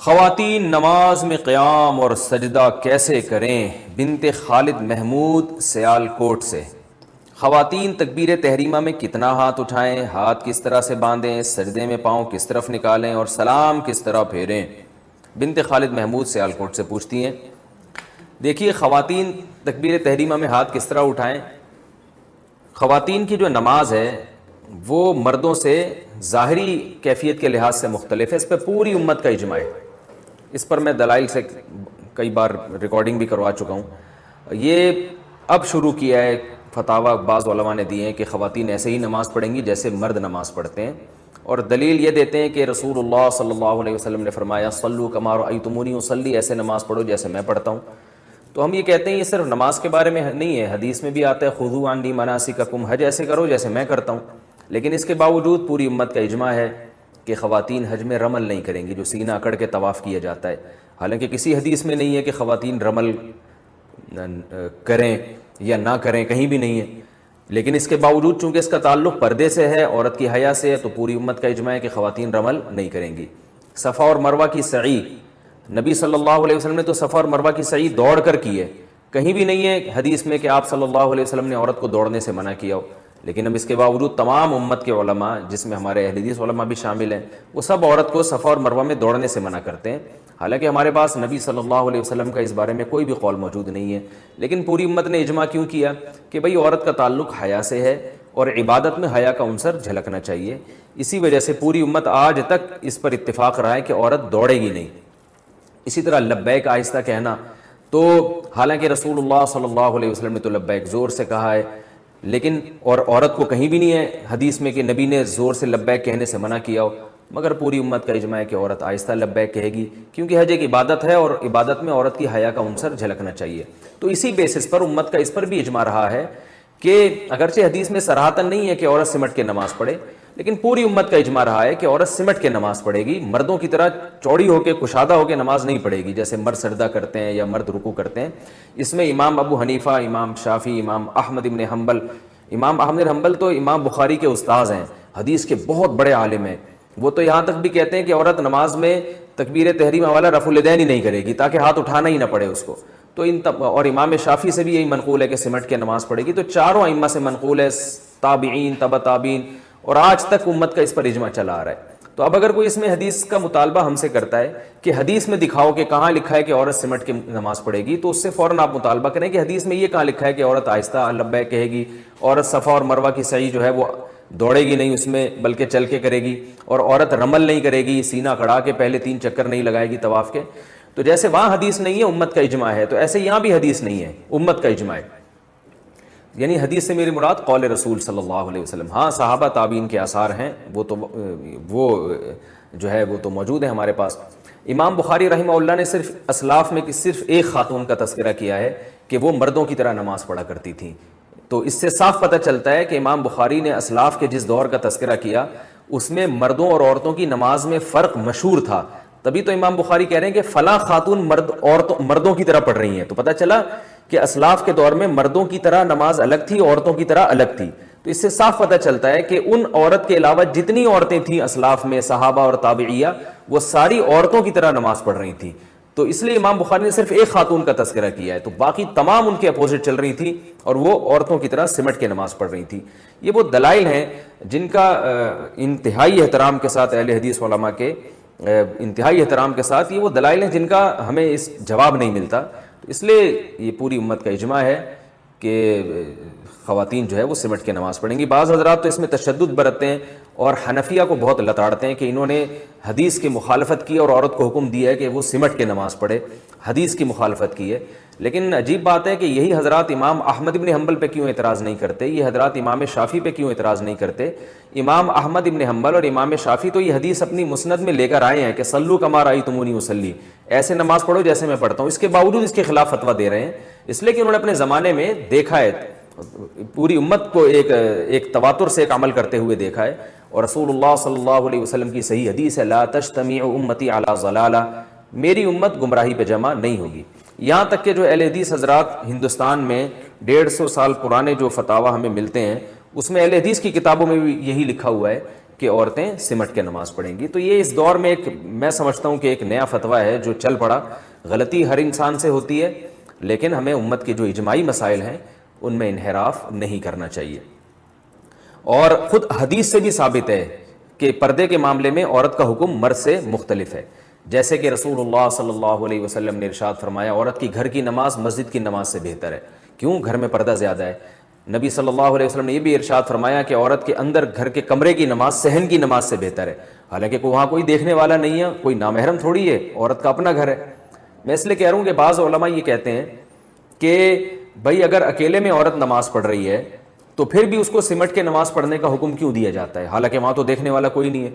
خواتین نماز میں قیام اور سجدہ کیسے کریں؟ بنت خالد محمود سیال کوٹ سے۔ خواتین تکبیر تحریمہ میں کتنا ہاتھ اٹھائیں، ہاتھ کس طرح سے باندھیں، سجدے میں پاؤں کس طرف نکالیں اور سلام کس طرح پھیریں؟ بنت خالد محمود سیال کوٹ سے پوچھتی ہیں۔ دیکھیے، خواتین تکبیر تحریمہ میں ہاتھ کس طرح اٹھائیں۔ خواتین کی جو نماز ہے وہ مردوں سے ظاہری کیفیت کے لحاظ سے مختلف ہے، اس پہ پوری امت کا اجماع ہے۔ اس پر میں دلائل سے کئی بار ریکارڈنگ بھی کروا چکا ہوں۔ یہ اب شروع کیا ہے، فتاویٰ بعض علماء نے دیے ہیں کہ خواتین ایسے ہی نماز پڑھیں گی جیسے مرد نماز پڑھتے ہیں، اور دلیل یہ دیتے ہیں کہ رسول اللہ صلی اللہ علیہ وسلم نے فرمایا صلوا کما رأیتمونی اصلی، ایسے نماز پڑھو جیسے میں پڑھتا ہوں۔ تو ہم یہ کہتے ہیں یہ صرف نماز کے بارے میں نہیں ہے، حدیث میں بھی آتا ہے خذوا عنی مناسککم، حج ایسے کرو جیسے میں کرتا ہوں۔ لیکن اس کے باوجود پوری امت کا اجماع ہے کہ خواتین حج میں رمل نہیں کریں گی، جو سینہ اکڑ کے طواف کیا جاتا ہے۔ حالانکہ کسی حدیث میں نہیں ہے کہ خواتین رمل کریں یا نہ کریں، کہیں بھی نہیں ہے، لیکن اس کے باوجود چونکہ اس کا تعلق پردے سے ہے، عورت کی حیا سے ہے، تو پوری امت کا اجماع ہے کہ خواتین رمل نہیں کریں گی۔ صفا اور مروہ کی سعی، نبی صلی اللہ علیہ وسلم نے تو صفا اور مروہ کی سعی دوڑ کر کی ہے، کہیں بھی نہیں ہے حدیث میں کہ آپ صلی اللہ علیہ وسلم نے عورت کو دوڑنے سے منع کیا ہو۔ لیکن اب اس کے باوجود تمام امت کے علماء، جس میں ہمارے اہل حدیث علماء بھی شامل ہیں، وہ سب عورت کو صفا اور مروہ میں دوڑنے سے منع کرتے ہیں۔ حالانکہ ہمارے پاس نبی صلی اللہ علیہ وسلم کا اس بارے میں کوئی بھی قول موجود نہیں ہے، لیکن پوری امت نے اجماع کیوں کیا کہ بھئی عورت کا تعلق حیا سے ہے اور عبادت میں حیا کا عنصر جھلکنا چاہیے۔ اسی وجہ سے پوری امت آج تک اس پر اتفاق رہا ہے کہ عورت دوڑے گی نہیں۔ اسی طرح لبیک آہستہ کہنا، تو حالانکہ رسول اللہ صلی اللہ علیہ وسلم نے تو لبیک زور سے کہا ہے، لیکن اور عورت کو کہیں بھی نہیں ہے حدیث میں کہ نبی نے زور سے لبیک کہنے سے منع کیا ہو، مگر پوری امت کا اجماع ہے کہ عورت آہستہ لبیک کہے گی، کیونکہ حج ایک عبادت ہے اور عبادت میں عورت کی حیا کا عنصر جھلکنا چاہیے۔ تو اسی بیسس پر امت کا اس پر بھی اجماع رہا ہے کہ اگرچہ حدیث میں صراحتاً نہیں ہے کہ عورت سمٹ کے نماز پڑھے، لیکن پوری امت کا اجماع رہا ہے کہ عورت سمٹ کے نماز پڑھے گی، مردوں کی طرح چوڑی ہو کے کشادہ ہو کے نماز نہیں پڑھے گی جیسے مرد سجدہ کرتے ہیں یا مرد رکوع کرتے ہیں۔ اس میں امام ابو حنیفہ، امام شافعی، امام احمد بن حنبل، امام احمد بن حنبل تو امام بخاری کے استاذ ہیں، حدیث کے بہت بڑے عالم ہیں، وہ تو یہاں تک بھی کہتے ہیں کہ عورت نماز میں تکبیر تحریمہ والا رفع الیدین ہی نہیں کرے گی تاکہ ہاتھ اٹھانا ہی نہ پڑے اس کو۔ تو اور امام شافعی سے بھی یہی منقول ہے کہ سمٹ کے نماز پڑھے گی۔ تو چاروں ائمہ سے منقول ہے، تابعین، تبع تابعین، اور آج تک امت کا اس پر اجماع چلا آ رہا ہے۔ تو اب اگر کوئی اس میں حدیث کا مطالبہ ہم سے کرتا ہے کہ حدیث میں دکھاؤ کہ کہاں لکھا ہے کہ عورت سمٹ کے نماز پڑھے گی، تو اس سے فوراً آپ مطالبہ کریں کہ حدیث میں یہ کہاں لکھا ہے کہ عورت آہستہ لبیک کہے گی، عورت صفا اور مروہ کی سعی جو ہے وہ دوڑے گی نہیں اس میں بلکہ چل کے کرے گی، اور عورت رمل نہیں کرے گی، سینہ کھڑا کے پہلے 3 چکر نہیں لگائے گی طواف کے۔ تو جیسے وہاں حدیث نہیں ہے امت کا اجماع ہے، تو ایسے یہاں بھی حدیث نہیں ہے امت کا اجماع ہے۔ یعنی حدیث سے میری مراد قول رسول صلی اللہ علیہ وسلم۔ ہاں صحابہ تابعین کے آثار ہیں، وہ تو موجود ہیں ہمارے پاس۔ امام بخاری رحمہ اللہ نے صرف اسلاف میں صرف ایک خاتون کا تذکرہ کیا ہے کہ وہ مردوں کی طرح نماز پڑھا کرتی تھیں، تو اس سے صاف پتہ چلتا ہے کہ امام بخاری نے اسلاف کے جس دور کا تذکرہ کیا اس میں مردوں اور عورتوں کی نماز میں فرق مشہور تھا، تبھی تو امام بخاری کہہ رہے ہیں کہ فلاں خاتون مردوں کی طرح پڑھ رہی ہیں۔ تو پتہ چلا کہ اسلاف کے دور میں مردوں کی طرح نماز الگ تھی، عورتوں کی طرح الگ تھی۔ تو اس سے صاف پتہ چلتا ہے کہ ان عورت کے علاوہ جتنی عورتیں تھیں اسلاف میں، صحابہ اور تابعیہ، وہ ساری عورتوں کی طرح نماز پڑھ رہی تھیں۔ تو اس لیے امام بخاری نے صرف ایک خاتون کا تذکرہ کیا ہے، تو باقی تمام ان کے اپوزٹ چل رہی تھی اور وہ عورتوں کی طرح سمٹ کے نماز پڑھ رہی تھی۔ یہ وہ دلائل ہیں جن کا انتہائی احترام کے ساتھ اہل حدیث علماء کے انتہائی احترام کے ساتھ یہ وہ دلائل ہیں جن کا ہمیں اس جواب نہیں ملتا۔ تو اس لیے یہ پوری امت کا اجماع ہے کہ خواتین جو ہے وہ سمٹ کے نماز پڑھیں گی۔ بعض حضرات تو اس میں تشدد برتتے ہیں اور حنفیہ کو بہت لتاڑتے ہیں کہ انہوں نے حدیث کی مخالفت کی اور عورت کو حکم دیا ہے کہ وہ سمٹ کے نماز پڑھے، حدیث کی مخالفت کی ہے۔ لیکن عجیب بات ہے کہ یہی حضرات امام احمد بن حنبل پہ کیوں اعتراض نہیں کرتے، یہ حضرات امام شافعی پہ کیوں اعتراض نہیں کرتے؟ امام احمد بن حنبل اور امام شافعی تو یہ حدیث اپنی مسند میں لے کر آئے ہیں کہ صلو کما رأیتمونی اصلی، ایسے نماز پڑھو جیسے میں پڑھتا ہوں، اس کے باوجود اس کے خلاف فتویٰ دے رہے ہیں، اس لیے کہ انہوں نے اپنے زمانے میں دیکھا ہے، پوری امت کو ایک تواتر سے ایک عمل کرتے ہوئے دیکھا ہے، اور رسول اللہ صلی اللہ علیہ وسلم کی صحیح حدیث ہے لا تجتمع امتی علی ضلالہ، میری امت گمراہی پہ جمع نہیں ہوگی۔ یہاں تک کہ جو اہل حدیث حضرات ہندوستان میں 150 سال پرانے جو فتاویٰ ہمیں ملتے ہیں اس میں اہل حدیث کی کتابوں میں بھی یہی لکھا ہوا ہے کہ عورتیں سمٹ کے نماز پڑھیں گی. تو یہ اس دور میں ایک میں سمجھتا ہوں کہ ایک نیا فتویٰ ہے جو چل پڑا. غلطی ہر انسان سے ہوتی ہے لیکن ہمیں امت کے جو اجماعی مسائل ہیں ان میں انحراف نہیں کرنا چاہیے. اور خود حدیث سے بھی ثابت ہے کہ پردے کے معاملے میں عورت کا حکم مرد سے مختلف ہے. جیسے کہ رسول اللہ صلی اللہ علیہ وسلم نے ارشاد فرمایا عورت کی گھر کی نماز مسجد کی نماز سے بہتر ہے. کیوں؟ گھر میں پردہ زیادہ ہے. نبی صلی اللہ علیہ وسلم نے یہ بھی ارشاد فرمایا کہ عورت کے اندر گھر کے کمرے کی نماز صحن کی نماز سے بہتر ہے. حالانکہ وہاں کوئی دیکھنے والا نہیں ہے, کوئی نامحرم تھوڑی ہے, عورت کا اپنا گھر ہے. میں اس لیے کہہ رہا ہوں کہ بعض علماء یہ کہتے ہیں کہ بھائی اگر اکیلے میں عورت نماز پڑھ رہی ہے تو پھر بھی اس کو سمٹ کے نماز پڑھنے کا حکم کیوں دیا جاتا ہے, حالانکہ وہاں تو دیکھنے والا کوئی نہیں ہے.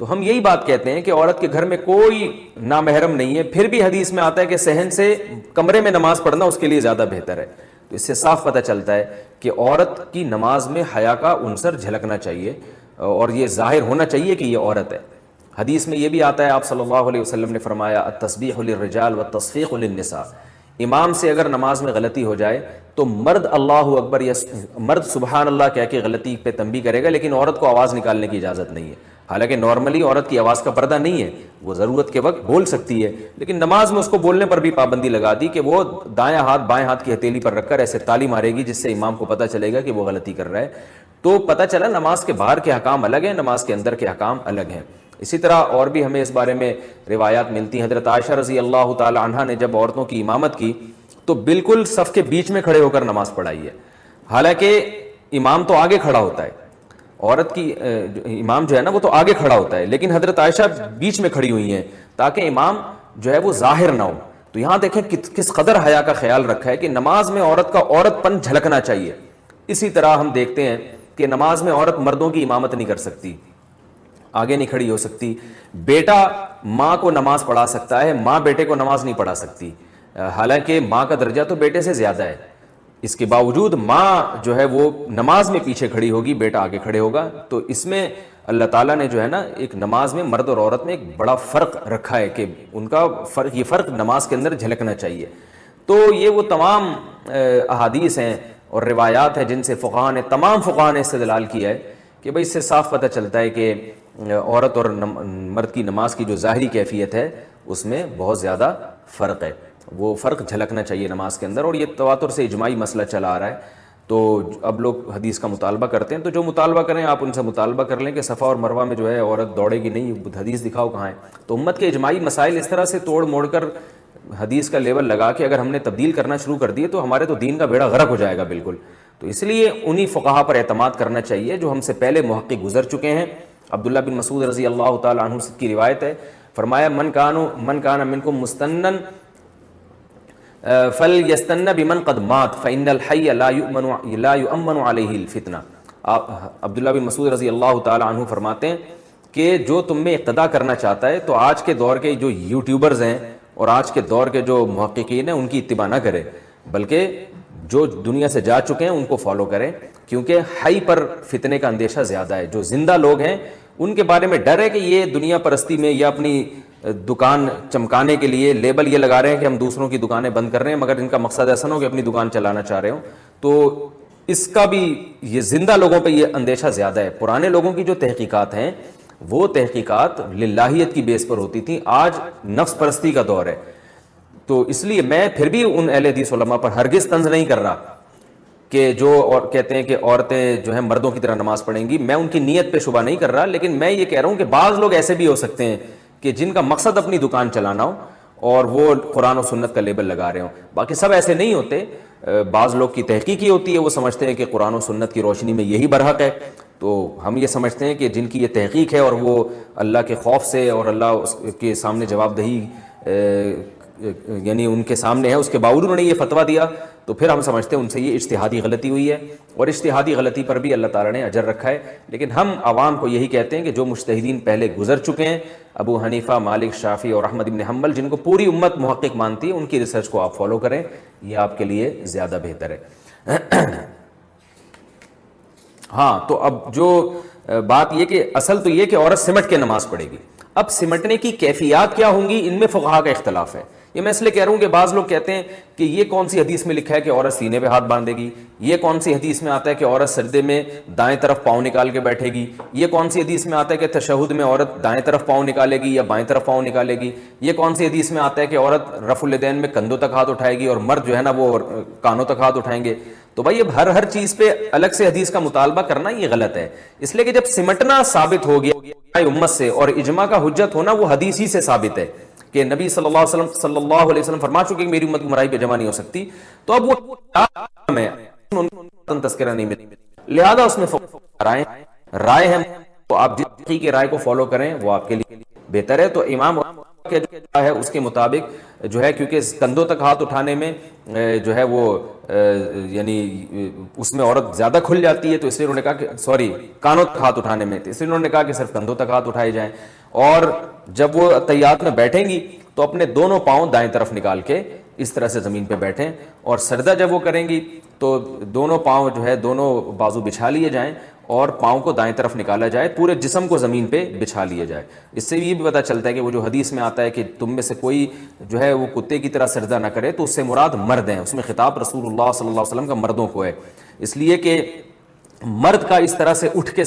تو ہم یہی بات کہتے ہیں کہ عورت کے گھر میں کوئی نامحرم نہیں ہے, پھر بھی حدیث میں آتا ہے کہ صحن سے کمرے میں نماز پڑھنا اس کے لیے زیادہ بہتر ہے. تو اس سے صاف پتہ چلتا ہے کہ عورت کی نماز میں حیا کا عنصر جھلکنا چاہیے اور یہ ظاہر ہونا چاہیے کہ یہ عورت ہے. حدیث میں یہ بھی آتا ہے, آپ صلی اللہ علیہ وسلم نے فرمایا التسبیح للرجال والتصفیق للنساء. امام سے اگر نماز میں غلطی ہو جائے تو مرد اللہ اکبر یا مرد سبحان اللہ کہہ کے غلطی پہ تنبیہ کرے گا, لیکن عورت کو آواز نکالنے کی اجازت نہیں ہے. حالانکہ نارملی عورت کی آواز کا پردہ نہیں ہے, وہ ضرورت کے وقت بول سکتی ہے, لیکن نماز میں اس کو بولنے پر بھی پابندی لگا دی کہ وہ دائیں ہاتھ بائیں ہاتھ کی ہتھیلی پر رکھ کر ایسے تالی مارے گی جس سے امام کو پتہ چلے گا کہ وہ غلطی کر رہا ہے. تو پتہ چلا نماز کے باہر کے احکام الگ ہیں, نماز کے اندر کے احکام الگ ہیں. اسی طرح اور بھی ہمیں اس بارے میں روایات ملتی ہیں. حضرت عائشہ رضی اللہ تعالی عنہا نے جب عورتوں کی امامت کی تو بالکل صف کے بیچ میں کھڑے ہو کر نماز پڑھائی ہے. حالانکہ امام تو آگے کھڑا ہوتا ہے, عورت کی امام جو ہے نا وہ تو آگے کھڑا ہوتا ہے, لیکن حضرت عائشہ بیچ میں کھڑی ہوئی ہیں تاکہ امام جو ہے وہ ظاہر نہ ہو. تو یہاں دیکھیں کس قدر حیا کا خیال رکھا ہے کہ نماز میں عورت کا عورت پن جھلکنا چاہیے. اسی طرح ہم دیکھتے ہیں کہ نماز میں عورت مردوں کی امامت نہیں کر سکتی, آگے نہیں کھڑی ہو سکتی. بیٹا ماں کو نماز پڑھا سکتا ہے, ماں بیٹے کو نماز نہیں پڑھا سکتی. حالانکہ ماں کا درجہ تو بیٹے سے زیادہ ہے, اس کے باوجود ماں جو ہے وہ نماز میں پیچھے کھڑی ہوگی, بیٹا آگے کھڑے ہوگا. تو اس میں اللہ تعالیٰ نے جو ہے نا ایک نماز میں مرد اور عورت میں ایک بڑا فرق رکھا ہے کہ ان کا فرق, یہ فرق نماز کے اندر جھلکنا چاہیے. تو یہ وہ تمام احادیث ہیں اور روایات ہیں جن سے فقہاء نے, تمام فقہاء نے استدلال کیا ہے کہ بھئی اس سے صاف پتہ چلتا ہے کہ عورت اور مرد کی نماز کی جو ظاہری کیفیت ہے اس میں بہت زیادہ فرق ہے. وہ فرق جھلکنا چاہیے نماز کے اندر, اور یہ تواتر سے اجماعی مسئلہ چلا آ رہا ہے. تو اب لوگ حدیث کا مطالبہ کرتے ہیں, تو جو مطالبہ کریں آپ ان سے مطالبہ کر لیں کہ صفا اور مروہ میں جو ہے عورت دوڑے گی نہیں, حدیث دکھاؤ کہاں ہے. تو امت کے اجماعی مسائل اس طرح سے توڑ موڑ کر حدیث کا لیول لگا کے اگر ہم نے تبدیل کرنا شروع کر دیے تو ہمارے تو دین کا بیڑا غرق ہو جائے گا بالکل. تو اس لیے انہی فقہا پر اعتماد کرنا چاہیے جو ہم سے پہلے محقق گزر چکے ہیں. عبداللہ بن مسعود رضی اللہ تعالیٰ عنہ کی روایت ہے, فرمایا من کان منکم مستنن فَلْيَسْتَنَّ بِمَنْ قَدْ مَاتَ فَإِنَّ الْحَيَّ لَا يُؤَمَّنُ عَلَيْهِ الْفِتْنَةُ. عبداللہ بن مسعود رضی اللہ تعالیٰ عنہ فرماتے ہیں کہ جو تم میں اقتدا کرنا چاہتا ہے تو آج کے دور کے جو یوٹیوبرز ہیں اور آج کے دور کے جو محققین ہیں ان کی اتباع نہ کرے, بلکہ جو دنیا سے جا چکے ہیں ان کو فالو کریں, کیونکہ حی پر فتنے کا اندیشہ زیادہ ہے. جو زندہ لوگ ہیں ان کے بارے میں ڈر ہے کہ یہ دنیا پرستی میں یا اپنی دکان چمکانے کے لیے لیبل یہ لگا رہے ہیں کہ ہم دوسروں کی دکانیں بند کر رہے ہیں, مگر ان کا مقصد ایسا نہ ہو کہ اپنی دکان چلانا چاہ رہے ہوں. تو اس کا بھی یہ زندہ لوگوں پہ یہ اندیشہ زیادہ ہے. پرانے لوگوں کی جو تحقیقات ہیں وہ تحقیقات للہیت کی بیس پر ہوتی تھیں, آج نفس پرستی کا دور ہے. تو اس لیے میں پھر بھی ان اہل حدیث علماء پر ہرگز طنز نہیں کر رہا کہ جو کہتے ہیں کہ عورتیں جو ہیں مردوں کی طرح نماز پڑھیں گی, میں ان کی نیت پہ شبہ نہیں کر رہا, لیکن میں یہ کہہ رہا ہوں کہ بعض لوگ ایسے بھی ہو سکتے ہیں کہ جن کا مقصد اپنی دکان چلانا ہو اور وہ قرآن و سنت کا لیبل لگا رہے ہوں. باقی سب ایسے نہیں ہوتے. بعض لوگ کی تحقیق ہی ہوتی ہے, وہ سمجھتے ہیں کہ قرآن و سنت کی روشنی میں یہی برحق ہے. تو ہم یہ سمجھتے ہیں کہ جن کی یہ تحقیق ہے اور وہ اللہ کے خوف سے اور اللہ کے سامنے جواب دہی یعنی ان کے سامنے ہے, اس کے باوجود انہوں نے یہ فتویٰ دیا, تو پھر ہم سمجھتے ہیں ان سے یہ اجتہادی غلطی ہوئی ہے, اور اجتہادی غلطی پر بھی اللہ تعالیٰ نے اجر رکھا ہے. لیکن ہم عوام کو یہی کہتے ہیں کہ جو مجتہدین پہلے گزر چکے ہیں, ابو حنیفہ, مالک, شافعی اور احمد بن حنبل, جن کو پوری امت محقق مانتی ہے, ان کی ریسرچ کو آپ فالو کریں, یہ آپ کے لیے زیادہ بہتر ہے. ہاں, تو اب جو بات یہ کہ اصل تو یہ کہ عورت سمٹ کے نماز پڑھے گی. اب سمٹنے کی کیفیات کیا ہوں گی, ان میں فقہا کا اختلاف ہے یہ میں اس لیے کہہ رہا ہوں کہ بعض لوگ کہتے ہیں کہ یہ کون سی حدیث میں لکھا ہے کہ عورت سینے پہ ہاتھ باندھے گی، یہ کون سی حدیث میں آتا ہے کہ عورت سجدے میں دائیں طرف پاؤں نکال کے بیٹھے گی، یہ کون سی حدیث میں آتا ہے کہ تشہد میں عورت دائیں طرف پاؤں نکالے گی یا بائیں طرف پاؤں نکالے گی، یہ کون سی حدیث میں آتا ہے کہ عورت رفع الیدین میں کندھوں تک ہاتھ اٹھائے گی اور مرد جو ہے نا وہ کانوں تک ہاتھ اٹھائیں گے۔ تو بھائی اب ہر چیز پہ الگ سے حدیث کا مطالبہ کرنا یہ غلط ہے، اس لیے کہ جب سمٹنا ثابت ہو گیا امت سے اور اجماع کا حجت ہونا وہ حدیث ہی سے ثابت ہے کہ نبی صلی اللہ علیہ وسلم فرما چکے کہ میری امت گمراہی پہ جمع نہیں ہو سکتی، تو اب وہ میں تذکرہ نہیں ملتا، لہذا اس میں رائے ہے، تو آپ جس کی رائے کو فالو کریں وہ آپ کے لیے بہتر ہے۔ تو امام کے جو ہے اس کے مطابق جو ہے، کیونکہ کندھوں تک ہاتھ اٹھانے میں جو ہے وہ یعنی اس میں عورت زیادہ کھل جاتی ہے، تو اس لیے انہوں نے کہا کہ کانوں تک ہاتھ اٹھانے میں، اس لیے انہوں نے کہا کہ صرف کندھوں تک ہاتھ اٹھائے جائیں، اور جب وہ تحیات میں بیٹھیں گی تو اپنے دونوں پاؤں دائیں طرف نکال کے اس طرح سے زمین پہ بیٹھیں، اور سجدہ جب وہ کریں گی تو دونوں پاؤں جو ہے دونوں بازو بچھا لیے جائیں اور پاؤں کو دائیں طرف نکالا جائے، پورے جسم کو زمین پہ بچھا لیا جائے۔ اس سے یہ بھی پتہ چلتا ہے کہ وہ جو حدیث میں آتا ہے کہ تم میں سے کوئی جو ہے وہ کتے کی طرح سجدہ نہ کرے، تو اس سے مراد مرد ہیں، اس میں خطاب رسول اللہ صلی اللہ علیہ وسلم کا مردوں کو ہے، اس لیے کہ مرد کا اس طرح سے اٹھ کے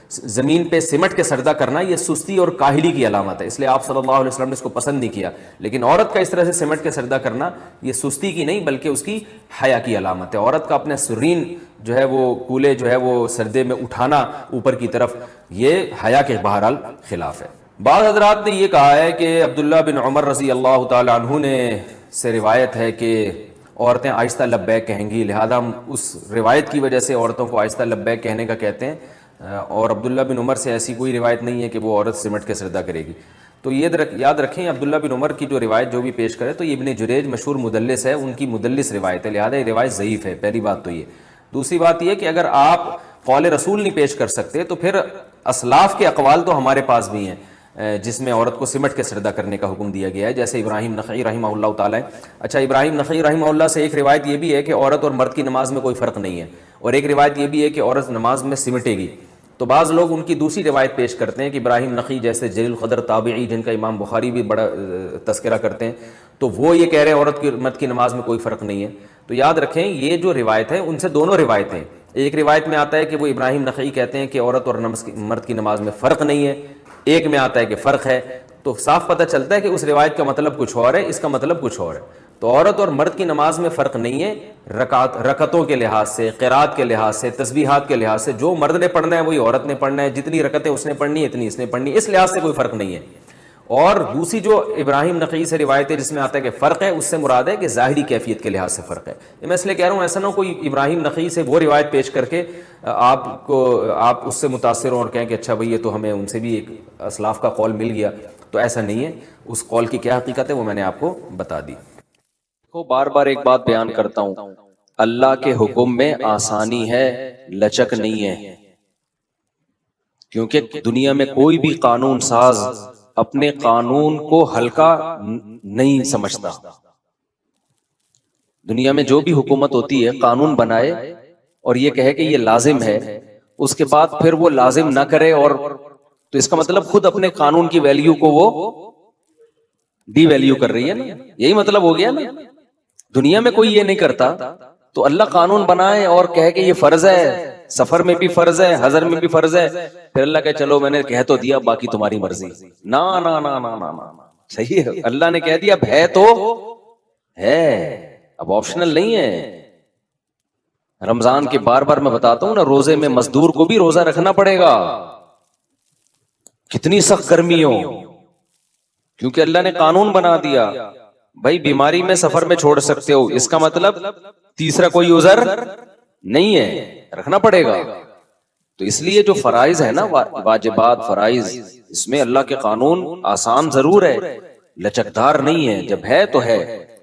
زمین پہ سمٹ کے سجدہ کرنا یہ سستی اور کاہلی کی علامت ہے، اس لیے آپ صلی اللہ علیہ وسلم نے اس کو پسند نہیں کیا، لیکن عورت کا اس طرح سے سمٹ کے سجدہ کرنا یہ سستی کی نہیں بلکہ اس کی حیا کی علامت ہے۔ عورت کا اپنے سرین جو ہے وہ کولے جو ہے وہ سجدے میں اٹھانا اوپر کی طرف، یہ حیا کے بہرحال خلاف ہے۔ بعض حضرات نے یہ کہا ہے کہ عبداللہ بن عمر رضی اللہ تعالی عنہ نے سے روایت ہے کہ عورتیں آہستہ لبیک کہیں گی، لہذا ہم اس روایت کی وجہ سے عورتوں کو آہستہ لبیک کہنے کا کہتے ہیں، اور عبداللہ بن عمر سے ایسی کوئی روایت نہیں ہے کہ وہ عورت سمٹ کے سجدہ کرے گی۔ تو یہ یاد رکھیں عبداللہ بن عمر کی جو روایت جو بھی پیش کرے تو یہ ابن جریج مشہور مدلس ہے، ان کی مدلس روایت ہے، لہذا یہ روایت ضعیف ہے، پہلی بات تو یہ۔ دوسری بات یہ کہ اگر آپ قول رسول نہیں پیش کر سکتے تو پھر اسلاف کے اقوال تو ہمارے پاس بھی ہیں جس میں عورت کو سمٹ کے سجدہ کرنے کا حکم دیا گیا ہے، جیسے ابراہیم نخعی رحمہ اللہ تعالیٰ۔ اچھا، ابراہیم نخعی رحمہ اللہ سے ایک روایت یہ بھی ہے کہ عورت اور مرد کی نماز میں کوئی فرق نہیں ہے، اور ایک روایت یہ بھی ہے کہ عورت نماز میں سمٹے گی۔ تو بعض لوگ ان کی دوسری روایت پیش کرتے ہیں کہ ابراہیم نخعی جیسے جلیل القدر تابعی جن کا امام بخاری بھی بڑا تذکرہ کرتے ہیں، تو وہ یہ کہہ رہے ہیں عورت کی مرد کی نماز میں کوئی فرق نہیں ہے۔ تو یاد رکھیں یہ جو روایت ہے ان سے دونوں روایتیں، ایک روایت میں آتا ہے کہ وہ ابراہیم نخعی کہتے ہیں کہ عورت اور مرد کی نماز میں فرق نہیں ہے، ایک میں آتا ہے کہ فرق ہے، تو صاف پتہ چلتا ہے کہ اس روایت کا مطلب کچھ اور ہے، اس کا مطلب کچھ اور ہے۔ تو عورت اور مرد کی نماز میں فرق نہیں ہے، رکعتوں کے لحاظ سے، قرات کے لحاظ سے، تسبیحات کے لحاظ سے، جو مرد نے پڑھنا ہے وہی عورت نے پڑھنا ہے، جتنی رکعتیں اس نے پڑھنی ہے اتنی اس نے پڑھنی ہے، اس لحاظ سے کوئی فرق نہیں ہے۔ اور دوسری جو ابراہیم نخعی سے روایت ہے جس میں آتا ہے کہ فرق ہے، اس سے مراد ہے کہ ظاہری کیفیت کے لحاظ سے فرق ہے۔ میں اس لیے کہہ رہا ہوں ایسا نہ ہو کوئی ابراہیم نخعی سے وہ روایت پیش کر کے آپ اس سے متاثر ہوں اور کہیں کہ اچھا بھئی یہ تو ہمیں ان سے بھی ایک اسلاف کا قول مل گیا، تو ایسا نہیں ہے، اس قول کی کیا حقیقت ہے وہ میں نے آپ کو بتا دی۔ بار بار ایک بات بیان کرتا ہوں، اللہ کے حکم میں آسانی ہے، لچک نہیں ہے، کیونکہ دنیا میں کوئی بھی قانون ساز اپنے قانون کو ہلکا نہیں سمجھتا۔ دنیا میں جو بھی حکومت ہوتی ہے قانون بنائے اور یہ کہے کہ یہ لازم ہے، اس کے بعد پھر وہ لازم نہ کرے، اور تو اس کا مطلب خود اپنے قانون کی ویلیو کو وہ ڈی ویلیو کر رہی ہے نا، یہی مطلب ہو گیا نا۔ دنیا میں کوئی یہ نہیں کرتا، تو اللہ قانون بنائے اور کہے کہ یہ فرض ہے، سفر میں بھی فرض ہے، حضر میں بھی فرض ہے، پھر اللہ کہے چلو میں نے کہہ تو دیا باقی تمہاری مرضی۔ نا نا نا نا نا نا، صحیح ہے، اللہ نے کہہ دیا اب ہے تو ہے، اب آپشنل نہیں ہے۔ رمضان کے بار بار میں بتاتا ہوں نا، روزے میں مزدور کو بھی روزہ رکھنا پڑے گا، کتنی سخت گرمی ہو، کیونکہ اللہ نے قانون بنا دیا بھائی بیماری میں سفر میں چھوڑ سکتے ہو، اس کا مطلب تیسرا کوئی عذر نہیں ہے، رکھنا پڑے گا۔ تو اس لیے جو فرائض ہے نا، واجبات فرائض، اس میں اللہ کے قانون آسان ضرور ہے، لچکدار نہیں ہے، جب ہے تو ہے۔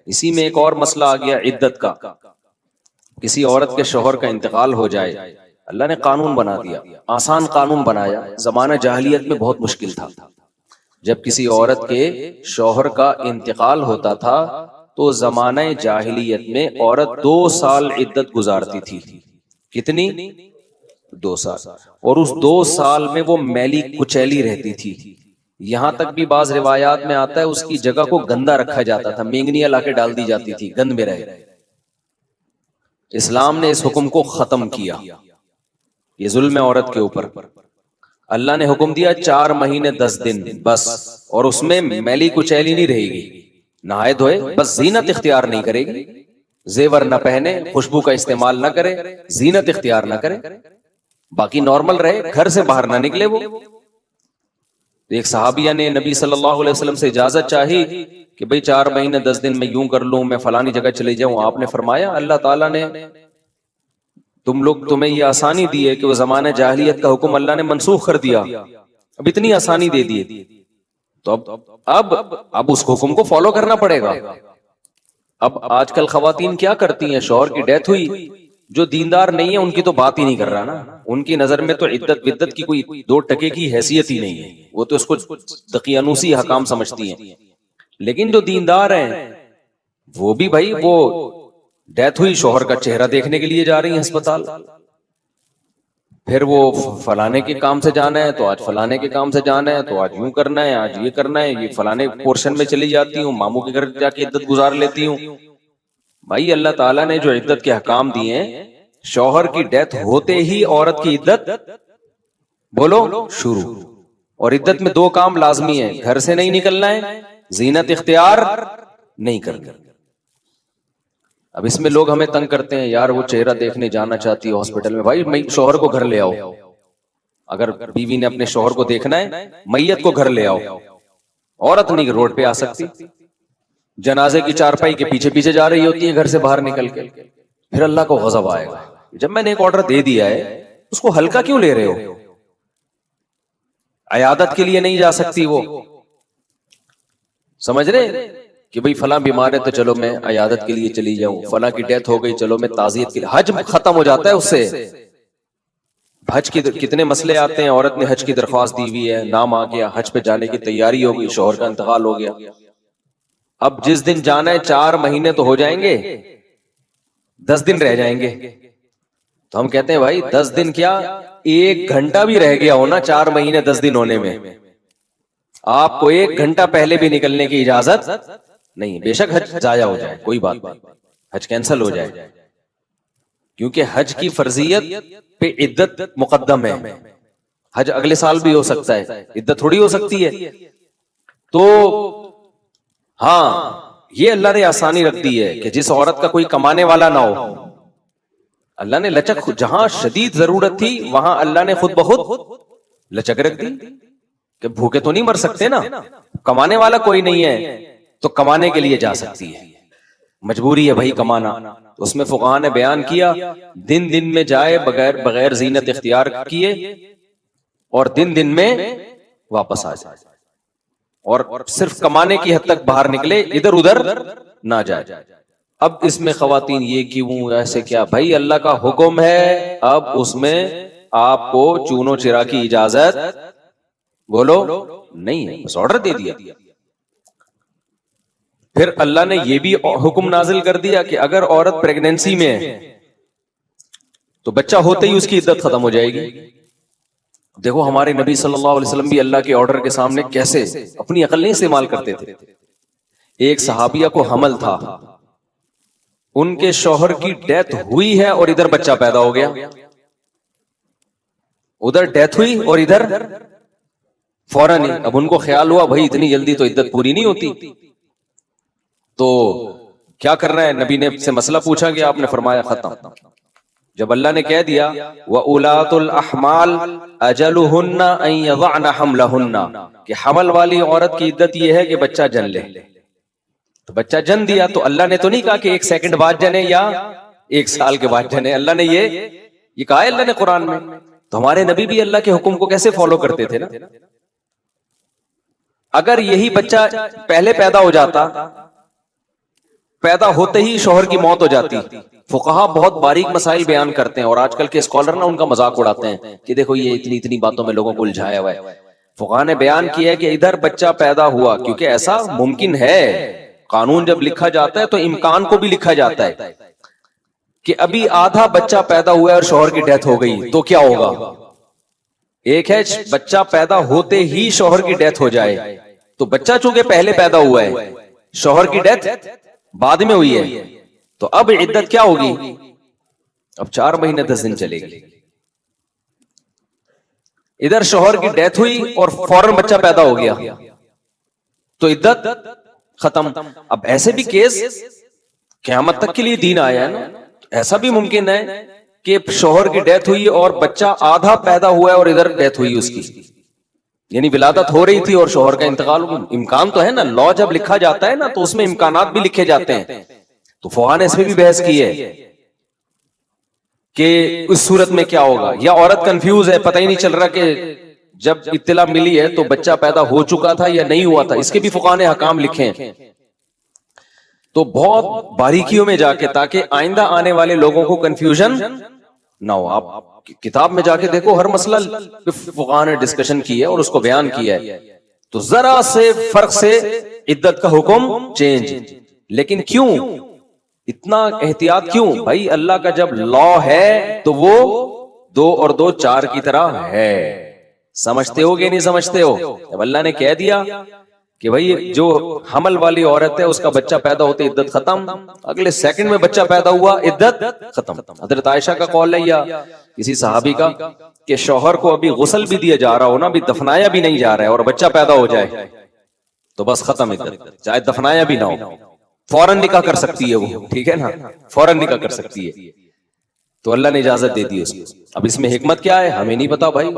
اسی میں ایک اور مسئلہ آ گیا عدت کا، کسی عورت کے شوہر کا انتقال ہو جائے، اللہ نے قانون بنا دیا، آسان قانون بنایا، زمانہ جاہلیت میں بہت مشکل تھا۔ جب کسی عورت کے شوہر کا انتقال ہوتا تھا تو زمانہ جاہلیت میں عورت 2 سال عدت گزارتی تھی۔ کتنی؟ 2 سال۔ اور اس 2 سال میں وہ میلی کچیلی رہتی تھی، یہاں تک بھی بعض روایات میں آتا ہے اس کی جگہ کو گندا رکھا جاتا تھا، مینگنیاں لا کے ڈال دی جاتی تھی گند میں رہے۔ اسلام نے اس حکم کو ختم کیا، یہ ظلم ہے عورت کے اوپر۔ اللہ نے حکم دیا 4 مہینے 10 دن بس، اور اس میں میلی کچیلی نہیں رہے گی، نہائے دھوئے، بس زینت اختیار نہیں کرے گی، زیور نہ پہنے، خوشبو کا استعمال نہ کرے، زینت اختیار نہ کرے، باقی نارمل رہے، گھر سے باہر نہ نکلے۔ وہ ایک صحابیہ نے نبی صلی اللہ علیہ وسلم سے اجازت چاہی کہ بھئی 4 مہینے 10 دن میں یوں کر لوں، میں فلانی جگہ چلے جاؤں۔ آپ نے فرمایا اللہ تعالیٰ نے تمہیں یہ آسانی دی ہے کہ وہ زمانہ جاہلیت کا حکم اللہ نے منسوخ کر دیا، اب اتنی آسانی دے دی، تو اب اس حکم کو فالو کرنا پڑے گا۔ اب آج کل خواتین کیا کرتی ہیں، شوہر کی ڈیتھ ہوئی، جو دیندار نہیں ہے ان کی تو بات ہی نہیں کر رہا نا، ان کی نظر میں تو عدت ودت کی کوئی 2 ٹکے کی حیثیت ہی نہیں ہے، وہ تو اس کو دقیانوسی حکام سمجھتی ہیں۔ لیکن جو دیندار ہیں وہ بھی بھائی، وہ ڈیتھ ہوئی، شوہر کا چہرہ دیکھنے کے لیے جا رہی ہیں ہسپتال، پھر وہ فلانے کے کام سے جانا ہے تو آج فلانے کے کام سے جانا ہے، تو آج یوں کرنا ہے، آج یہ کرنا ہے، یہ فلانے پورشن میں چلی جاتی ہوں، ماموں کے گھر جا کے عدت گزار لیتی ہوں۔ بھائی اللہ تعالیٰ نے جو عدت کے حکام دیے ہیں، شوہر کی ڈیتھ ہوتے ہی عورت کی عدت بولو شروع، اور عدت میں 2 کام لازمی ہیں، گھر سے نہیں نکلنا ہے، زینت اختیار نہیں کرنا۔ اب اس میں لوگ ہمیں تنگ کرتے ہیں، یار وہ چہرہ دیکھنے جانا چاہتی ہے ہاسپٹل میں، بھائی شوہر کو گھر لے آؤ، اگر بیوی نے اپنے شوہر کو دیکھنا ہے میت کو گھر لے آؤ، عورت نہیں روڈ پہ آ سکتی، جنازے کی چارپائی کے پیچھے پیچھے جا رہی ہوتی ہے گھر سے باہر نکل کے، پھر اللہ کو غضب آئے گا، جب میں نے ایک آرڈر دے دیا ہے اس کو ہلکا کیوں لے رہے ہو؟ عیادت کے لیے نہیں جا سکتی وہ، سمجھ رہے کہ بھئی فلاں بیمار ہے تو چلو میں عیادت کے لیے چلی جاؤں، فلاں کی ڈیتھ ہو گئی چلو میں تعزیت کے لیے، حج ختم ہو جاتا ہے اس سے۔ حج کے کتنے مسئلے آتے ہیں، عورت نے حج کی درخواست دی ہوئی ہے، نام آ گیا، حج پہ جانے کی تیاری ہو گئی، شوہر کا انتقال ہو گیا، اب جس دن جانا ہے 4 مہینے تو ہو جائیں گے، 10 دن رہ جائیں گے، تو ہم کہتے ہیں بھائی 10 دن کیا، 1 گھنٹہ بھی رہ گیا ہونا 4 مہینے 10 دن ہونے میں، آپ کو 1 گھنٹہ پہلے بھی نکلنے کی اجازت نہیں، بے شک حج ضائع ہو جائے کوئی بات نہیں، حج کینسل ہو جائے، کیونکہ حج کی فرضیت پہ عدت مقدم ہے، حج اگلے سال بھی ہو سکتا ہے، عدت تھوڑی ہو سکتی ہے۔ تو ہاں یہ اللہ نے آسانی رکھ دی ہے کہ جس عورت کا کوئی کمانے والا نہ ہو، اللہ نے لچک، جہاں شدید ضرورت تھی وہاں اللہ نے خود بخود لچک رکھ دی کہ بھوکے تو نہیں مر سکتے نا، کمانے والا کوئی نہیں ہے تو کمانے کے لیے جا سکتی ہے، مجبوری ہے بھائی کمانا، اس میں فقہاء نے بیان کیا دن میں جائے بغیر زینت اختیار کیے، اور دن میں واپس آ جائے، اور صرف کمانے کی حد تک باہر نکلے، ادھر ادھر نہ جائے۔ اب اس میں خواتین یہ کیوں ایسے کیا، بھائی اللہ کا حکم ہے، اب اس میں آپ کو چونو چرا کی اجازت بولو نہیں ہے، بس آرڈر دے دیا۔ پھر اللہ نے یہ بھی حکم نازل کر دیا کہ اگر عورت پریگنینسی میں ہے تو بچہ ہوتے ہی اس کی عدت ختم ہو جائے گی۔ دیکھو ہمارے نبی صلی اللہ علیہ وسلم بھی اللہ کے آرڈر کے سامنے کیسے اپنی عقل نہیں استعمال کرتے تھے۔ ایک صحابیہ کو حمل تھا، ان کے شوہر کی ڈیتھ ہوئی ہے اور ادھر بچہ پیدا ہو گیا، ادھر ڈیتھ ہوئی اور ادھر فوراً ہی، اب ان کو خیال ہوا بھائی اتنی جلدی تو عدت پوری نہیں ہوتی، تو کیا کر رہے ہیں، نبی نے سے مسئلہ پوچھا کہ آپ نے فرمایا ختم۔ جب اللہ نے کہہ دیا وَأُولَاتُ الْأَحْمَالِ أَجَلُهُنَّ أَن يَضَعْنَ حَمْلَهُنَّ، کہ حمل والی عورت کی عدت یہ ہے کہ بچہ جن لے، تو بچہ جن دیا تو اللہ نے تو نہیں کہا کہ 1 سیکنڈ بعد جنے یا 1 سال کے بعد جنے، اللہ نے یہ کہا ہے اللہ نے قرآن میں، تو ہمارے نبی بھی اللہ کے حکم کو کیسے فالو کرتے تھے نا۔ اگر یہی بچہ پہلے پیدا ہو جاتا، پیدا ہوتے ہی شوہر کی موت ہو جاتی، فقہا بہت باریک مسائل بیان کرتے ہیں، اور آج کل کے اسکالر نا ان کا مذاق اڑاتے ہیں کہ دیکھو یہ اتنی باتوں میں لوگوں کو الجھایا ہوا ہے۔ فقہا نے بیان کیا ہے کہ ادھر بچہ پیدا ہوا، کیونکہ ایسا ممکن ہے، قانون جب لکھا جاتا ہے تو امکان کو بھی لکھا جاتا ہے کہ ابھی آدھا بچہ پیدا ہوا ہے اور شوہر کی ڈیتھ ہو گئی تو کیا ہوگا، ایک ہے بچہ پیدا ہوتے ہی شوہر کی ڈیتھ ہو جائے، تو بچہ چونکہ پہلے پیدا ہوا ہے، شوہر کی ڈیتھ بعد میں ہوئی ہے، تو اب عدت کیا ہوگی؟ اب 4 مہینے 10 دن چلے گی۔ ادھر شوہر کی ڈیتھ ہوئی اور فوراً بچہ پیدا ہو گیا تو عدت ختم۔ اب ایسے بھی کیس قیامت تک کے لیے دین آیا ہے نا، ایسا بھی ممکن ہے کہ شوہر کی ڈیتھ ہوئی اور بچہ آدھا پیدا ہوا ہے اور ادھر ڈیتھ ہوئی اس کی، یعنی ولادت ہو رہی تھی اور شوہر کا انتقال ہوا۔ امکان تو ہے نا، لا جب لکھا جاتا ہے نا تو اس میں امکانات بھی لکھے جاتے ہیں، تو فقہا نے اس میں بھی بحث کی ہے کہ اس صورت میں کیا ہوگا، یا عورت کنفیوز ہے، پتہ ہی نہیں چل رہا کہ جب اطلاع ملی ہے تو بچہ پیدا ہو چکا تھا یا نہیں ہوا تھا، اس کے بھی فقہا نے احکام لکھے ہیں۔ تو بہت باریکیوں میں جا کے، تاکہ آئندہ آنے والے لوگوں کو کنفیوژن نہ ہو۔ آپ کتاب میں جا کے دیکھو، ہر مسئلہ فقہا نے ڈسکشن کی ہے اور اس کو بیان کیا ہے، تو ذرا سے فرق سے عدت کا حکم چینج۔ لیکن کیوں اتنا احتیاط کیوں؟ بھائی اللہ کا جب لا ہے تو وہ 2 اور 2 4 کی طرح ہے۔ سمجھتے ہو کہ نہیں سمجھتے ہو؟ جب اللہ نے کہہ دیا کہ بھائی جو حمل والی عورت ہے اس کا بچہ پیدا ہوتے عدت ختم، اگلے سیکنڈ میں بچہ پیدا ہوا عدت ختم۔ حضرت عائشہ کا قول ہے یا کسی صحابی کا کہ شوہر کو ابھی غسل بھی دیا جا رہا ہو نا، ابھی دفنایا بھی نہیں جا رہا ہے اور بچہ پیدا ہو جائے تو بس ختم عدت، چاہے دفنایا بھی نہ ہو، فوراً نکاح کر سکتی ہے وہ، ٹھیک ہے نا، فوراً نکاح کر سکتی ہے۔ تو اللہ نے اجازت دے دی اس کو۔ اب اس میں حکمت کیا ہے ہمیں نہیں پتا بھائی،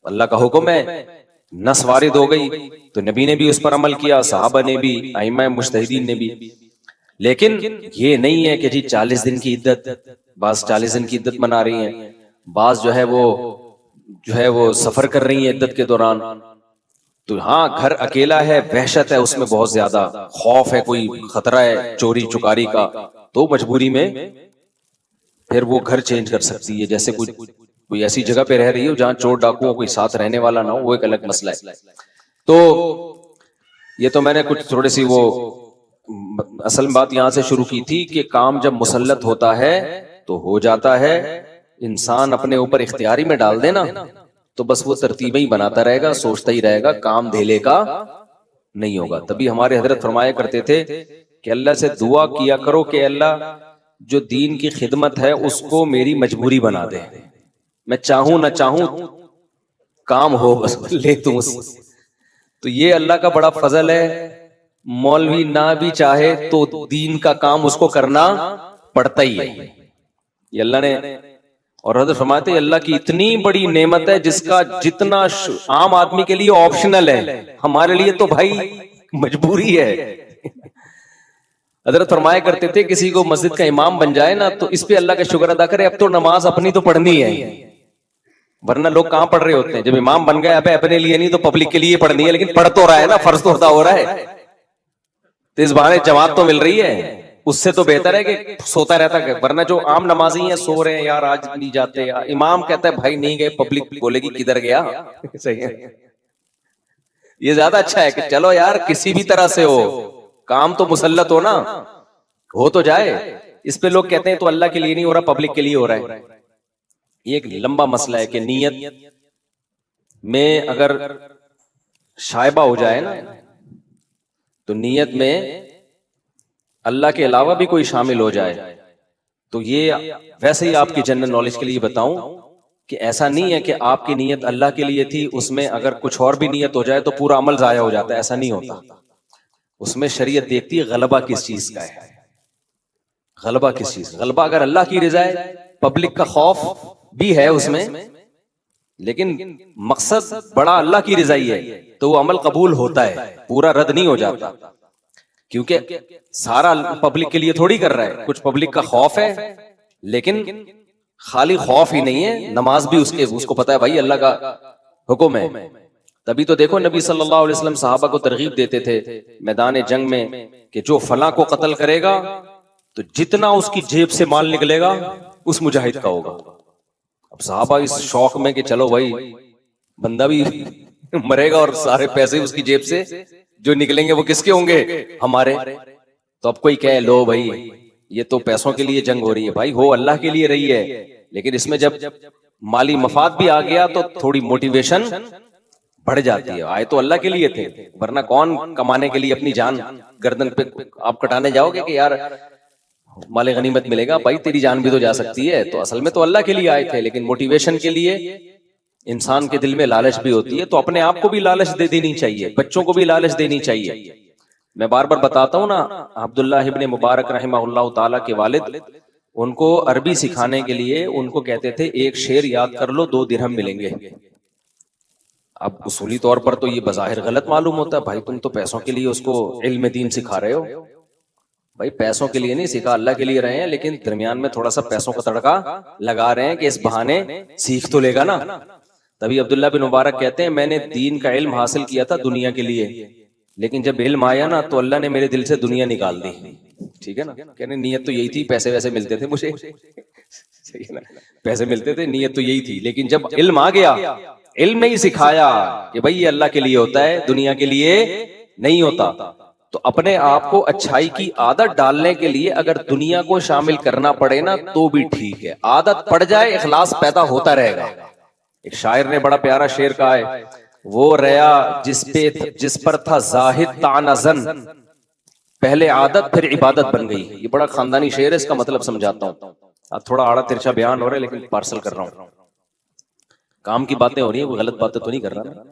اللہ کا حکم ہے، نص وارد ہو گئی تو نبی نے بھی اس پر عمل کیا، صحابہ نے بھی، ائمہ مجتہدین نے بھی۔ لیکن یہ نہیں ہے کہ جی 40 دن کی عدت، بعض 40 دن کی عدت منا رہی ہیں، بعض جو ہے وہ سفر کر رہی ہیں عدت کے دوران۔ تو ہاں گھر اکیلا ہے، وحشت ہے اس میں، بہت زیادہ خوف ہے، کوئی خطرہ ہے چوری چکاری کا، تو مجبوری میں پھر وہ گھر چینج کر سکتی ہے، جیسے کوئی ایسی جگہ پہ رہ رہی ہو جہاں چور ڈاکو کوئی ساتھ رہنے والا نہ ہو، وہ ایک الگ مسئلہ ہے۔ تو یہ تو میں نے کچھ تھوڑی سی وہ اصل بات یہاں سے شروع کی تھی کہ کام جب مسلط ہوتا ہے تو ہو جاتا ہے، انسان اپنے اوپر اختیاری میں ڈال دینا تو بس وہ ترتیبیں ہی بناتا رہے گا، سوچتا ہی رہے گا، کام دھیلے کا نہیں ہوگا۔ تبھی ہمارے حضرت فرمایا کرتے تھے کہ اللہ سے دعا کیا کرو کہ اللہ جو دین کی خدمت ہے اس کو میری مجبوری بنا دے، میں چاہوں نہ چاہوں کام ہو، بس لے تو۔ تو یہ اللہ کا بڑا فضل ہے، مولوی نہ بھی چاہے تو دین کا کام اس کو کرنا پڑتا ہی ہے، یہ اللہ نے۔ اور حضرت فرماتے ہیں اللہ کی اتنی بڑی نعمت ہے جس کا جتنا عام آدمی کے لیے آپشنل ہے، ہمارے لیے تو بھائی مجبوری ہے۔ حضرت فرمایا کرتے تھے کسی کو مسجد کا امام بن جائے نا تو اس پہ اللہ کا شکر ادا کرے، اب تو نماز اپنی تو پڑھنی ہے، ورنہ لوگ کہاں پڑھ رہے ہوتے ہیں؟ جب امام بن گئے اب اپنے لیے نہیں تو پبلک کے لیے پڑھنی ہے، لیکن پڑھ تو رہا ہے نا، فرض تو ادا ہو رہا ہے، تو اس بہانے جماعت تو مل رہی ہے، اس سے تو بہتر ہے کہ سوتا رہتا ہے، ورنہ جو عام نمازی ہیں سو رہے ہیں، یار آج نہیں جاتے، امام کہتا ہے بھائی نہیں گئے، پبلک بولے گی کدھر گیا۔ صحیح ہے، یہ زیادہ اچھا ہے کہ چلو یار کسی بھی طرح سے ہو، کام تو مسلط ہو نا، ہو تو جائے۔ اس پہ لوگ کہتے ہیں تو اللہ کے لیے نہیں ہو رہا، پبلک کے لیے ہو رہا ہے۔ یہ ایک لمبا مسئلہ ہے کہ نیت میں اگر شائبہ ہو جائے نا تو نیت میں اللہ کے علاوہ بھی کوئی شامل ہو جائے تو یہ ویسے ہی آپ کی جنرل نالج کے لیے بتاؤں کہ ایسا نہیں ہے کہ آپ کی نیت اللہ کے لیے تھی، اس میں اگر کچھ اور بھی نیت ہو جائے تو پورا عمل ضائع ہو جاتا ہے، ایسا نہیں ہوتا۔ اس میں شریعت دیکھتی ہے غلبہ کس چیز کا ہے، غلبہ کس چیز، غلبہ اگر اللہ کی رضا ہے، پبلک کا خوف بھی ہے اس میں، لیکن مقصد بڑا اللہ کی رضا ہی ہے تو وہ عمل قبول ہوتا ہے، پورا رد نہیں ہو جاتا، کیونکہ سارا پبلک کے لیے تھوڑی کر رہا ہے، کچھ پبلک کا خوف ہے، لیکن خالی خوف ہی نہیں ہے، نماز بھی اس کو پتا ہے بھائی اللہ کا حکم ہے۔ تبھی تو دیکھو نبی صلی اللہ علیہ وسلم صحابہ کو ترغیب دیتے تھے میدان جنگ میں کہ جو فلاں کو قتل کرے گا تو جتنا اس کی جیب سے مال نکلے گا اس مجاہد کا ہوگا۔ اب صحابہ اس شوق میں کہ چلو بھائی بندہ بھی مرے گا اور سارے پیسے اس کی جیب سے جو نکلیں گے وہ کس کے ہوں گے؟ ہمارے۔ تو اب کوئی کہے لو بھائی یہ تو پیسوں کے لیے جنگ ہو رہی ہے، بھائی ہو اللہ کے لیے رہی ہے، لیکن اس میں جب مالی مفاد بھی آ گیا تو تھوڑی موٹیویشن بڑھ جاتی ہے. آئے تو اللہ کے لیے تھے, ورنہ کون کمانے کے لیے اپنی جان گردن پہ آپ کٹانے جاؤ گے کہ یار مال غنیمت ملے گا؟ بھائی تیری جان بھی تو جا سکتی ہے. تو اصل میں تو اللہ کے لیے آئے تھے, لیکن موٹیویشن کے لیے انسان کے دل میں لالچ بھی ہوتی ہے, تو اپنے آپ کو بھی لالچ دے دینی چاہیے, بچوں کو بھی لالچ دینی چاہیے. میں بار بار بتاتا ہوں نا, عبداللہ ابن مبارک رحمہ اللہ تعالیٰ کے والد, ان کو عربی سکھانے کے لیے ان کو کہتے تھے ایک شعر یاد کر لو 2 درہم ملیں گے. اب اصولی طور پر تو یہ بظاہر غلط معلوم ہوتا ہے, بھائی تم تو پیسوں کے لیے اس کو علم دین سکھا رہے ہو. بھائی پیسوں کے لیے نہیں سکھا, اللہ کے لیے رہے ہیں, لیکن درمیان میں تھوڑا سا پیسوں کا تڑکا لگا رہے ہیں کہ اس بہانے سیکھ تو لے گا نا. تبھی عبداللہ بن مبارک کہتے ہیں میں نے دین کا علم حاصل کیا تھا دنیا کے لیے, لیکن جب علم آیا نا تو اللہ نے میرے دل سے دنیا نکال دی. ٹھیک ہے نا, کہنے نیت تو یہی تھی, پیسے ویسے ملتے تھے مجھے, پیسے ملتے تھے, نیت تو یہی تھی, لیکن جب علم آ گیا, علم نے ہی سکھایا کہ بھائی یہ اللہ کے لیے ہوتا ہے, دنیا کے لیے نہیں ہوتا. تو اپنے آپ کو اچھائی کی عادت ڈالنے کے لیے اگر دنیا کو شامل کرنا پڑے نا تو بھی ٹھیک ہے, عادت پڑ جائے اخلاص پیدا ہوتا رہے گا. ایک شاعر نے بڑا پیارا شعر کہا ہے, وہ ریا جس پر تھا زاہد طعنہ زن, پہلے عادت پھر عبادت بن گئی. یہ بڑا خاندانی شعر ہے, اس کا مطلب سمجھاتا ہوں. تھوڑا آڑا ترچا بیان ہو رہا ہے لیکن پارسل کر رہا ہوں, کام کی باتیں ہو رہی ہیں, وہ غلط باتیں تو نہیں کر رہا.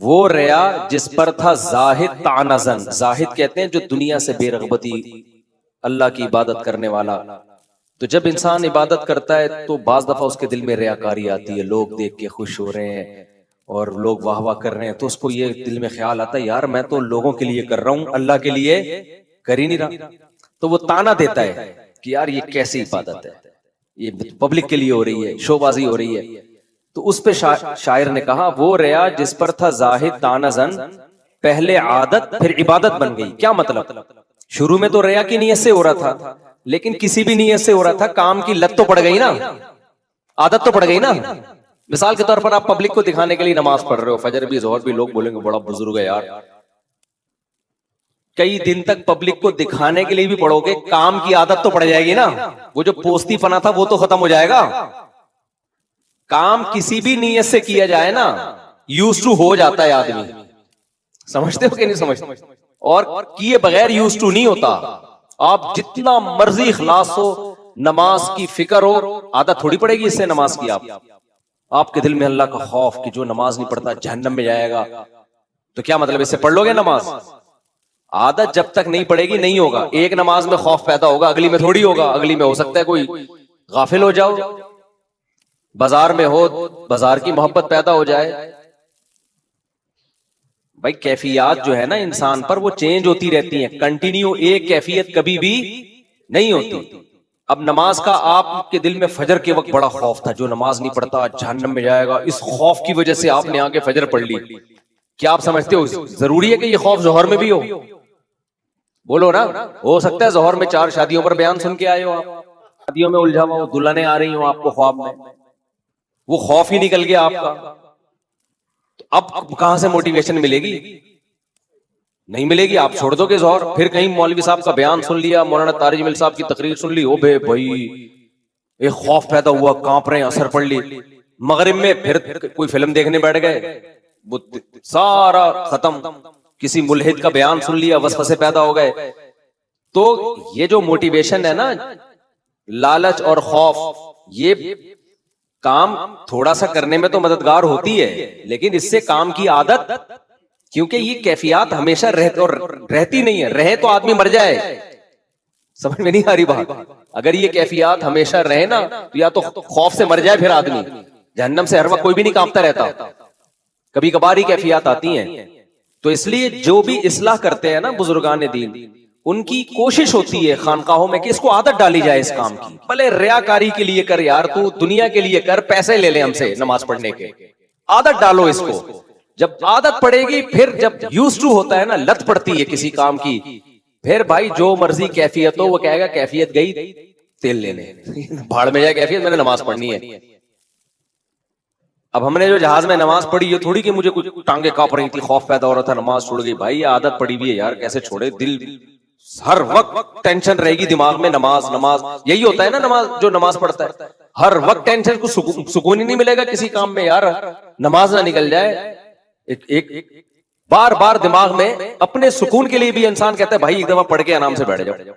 وہ ریا جس پر تھا زاہد طعنہ زن, زاہد کہتے ہیں جو دنیا سے بے رغبتی, اللہ کی عبادت کرنے والا. تو جب انسان عبادت کرتا ہے تو بعض دفعہ اس کے دل میں ریاکاری آتی ہے, لوگ دیکھ کے خوش ہو رہے ہیں اور لوگ واہ واہ کر رہے ہیں, تو اس کو یہ دل میں خیال آتا ہے یار میں تو لوگوں کے لیے کر رہا ہوں, اللہ کے لیے کر ہی نہیں رہا. تو وہ تانا دیتا ہے کہ یار یہ کیسی عبادت ہے, یہ پبلک کے لیے ہو رہی ہے, شو بازی ہو رہی ہے. تو اس پہ شاعر نے کہا وہ ریا جس پر تھا زاہد طعنہ زن, پہلے عادت پھر عبادت بن گئی. کیا مطلب؟ شروع میں تو ریا کی نیت سے ہو رہا تھا, لیکن کسی بھی نیت سے ہو رہا تھا, کام کی لت تو پڑ گئی نا, عادت تو پڑ گئی نا. مثال کے طور پر آپ پبلک کو دکھانے کے لیے نماز پڑھ رہے ہو, فجر بھی ظہر بھی, لوگ بولیں گے بڑا بزرگ ہے یار. کئی دن تک پبلک کو دکھانے کے لیے بھی پڑھو گے, کام کی عادت تو پڑ جائے گی نا. وہ جو پوستی پنا تھا وہ تو ختم ہو جائے گا. کام کسی بھی نیت سے کیا جائے نا یوز ٹو ہو جاتا ہے آدمی. سمجھتے ہو کہ نہیں سمجھتے؟ اور کیے بغیر یوز ٹو نہیں ہوتا. آپ جتنا مرضی اخلاص ہو, نماز کی فکر ہو, عادت تھوڑی پڑے گی اس سے نماز کی. آپ کے دل میں اللہ کا خوف کہ جو نماز نہیں پڑھتا جہنم میں جائے گا, تو کیا مطلب اس سے پڑھ لو گے نماز؟ عادت جب تک نہیں پڑے گی نہیں ہوگا. ایک نماز میں خوف پیدا ہوگا, اگلی میں تھوڑی ہوگا. اگلی میں ہو سکتا ہے کوئی غافل ہو جاؤ, بازار میں ہو, بازار کی محبت پیدا ہو جائے. بھائی کیفیات جو ہے نا انسان پر وہ چینج ہوتی رہتی ہیں, کنٹینیو ایک کیفیت کبھی بھی نہیں ہوتی. اب نماز کا آپ کے دل میں فجر کے وقت بڑا خوف تھا, جو نماز نہیں پڑھتا جہنم میں جائے گا. اس خوف کی وجہ سے آپ نے آگے فجر پڑھ لی. کیا آپ سمجھتے ہو ضروری ہے کہ یہ خوف ظہر میں بھی ہو؟ بولو نا. ہو سکتا ہے ظہر میں 4 شادیوں پر بیان سن کے آئے ہو, آپ شادیوں میں الجھا ہوا ہو, دلہنیں آ رہی ہوں آپ کو خواب میں, وہ خوف ہی نکل گیا آپ کا. تو اب کہاں سے موٹیویشن ملے گی؟ نہیں ملے گی. آپ چھوڑ دو گے ظہر, پھر کہیں مولوی صاحب کا بیان سن لیا, مولانا طارق جمیل صاحب کی تقریر سن لی, او بے بھائی ایک خوف پیدا ہوا, کانپ رہے ہیں, اثر پڑ لی. مغرب میں پھر کوئی فلم دیکھنے بیٹھ گئے, سارا ختم. کسی ملحد کا بیان سن لیا, وسوسے پیدا ہو گئے. تو یہ جو موٹیویشن ہے نا, لالچ اور خوف, یہ کام تھوڑا سا کرنے میں تو مددگار ہوتی ہے, لیکن اس سے کام کی عادت, کیونکہ یہ کیفیات ہمیشہ رہتی نہیں ہے. رہے تو آدمی مر جائے. سمجھ میں نہیں آ رہی بات؟ اگر یہ کیفیات ہمیشہ رہے نا تو یا تو خوف سے مر جائے پھر آدمی. جہنم سے ہر وقت کوئی بھی نہیں کانپتا رہتا, کبھی کبھار ہی کیفیات آتی ہیں. تو اس لیے جو بھی اصلاح کرتے ہیں نا بزرگان دین, ان کی کوشش ہوتی ہے خانقاہوں میں کہ اس کو عادت ڈالی جائے اس کام کی. بھلے ریاکاری کے لیے کر یار, تو دنیا کے لیے کر, پیسے لے لیں ہم سے نماز پڑھنے کے, عادت ڈالو اس کو. جب عادت پڑے گی, پھر جب یوز ٹو ہوتا ہے نا, لت پڑتی ہے کسی کام کی, پھر بھائی جو مرضی کیفیت ہو, وہ کہے گا کیفیت گئی تیل لینے, بھاڑ میں جائے کیفیت, میں نے نماز پڑھنی ہے. اب ہم نے جو جہاز میں نماز پڑھی, یہ تھوڑی کہ مجھے کچھ ٹانگیں کانپ رہی تھی, خوف پیدا ہو رہا تھا, نماز چھوڑ گئی. بھائی یہ عادت پڑی ہوئی ہے یار, کیسے چھوڑے؟ دل ہر وقت ٹینشن رہے گی دماغ میں, نماز نماز. یہی ہوتا ہے نا نماز, جو نماز پڑھتا ہے ہر وقت ٹینشن کو سکون ہی نہیں ملے گا کسی کام میں یار, نماز نہ نکل جائے. ایک بار بار دماغ میں اپنے سکون کے لیے بھی انسان کہتا ہے بھائی ایک دفعہ پڑھ کے آرام سے بیٹھ جاؤ.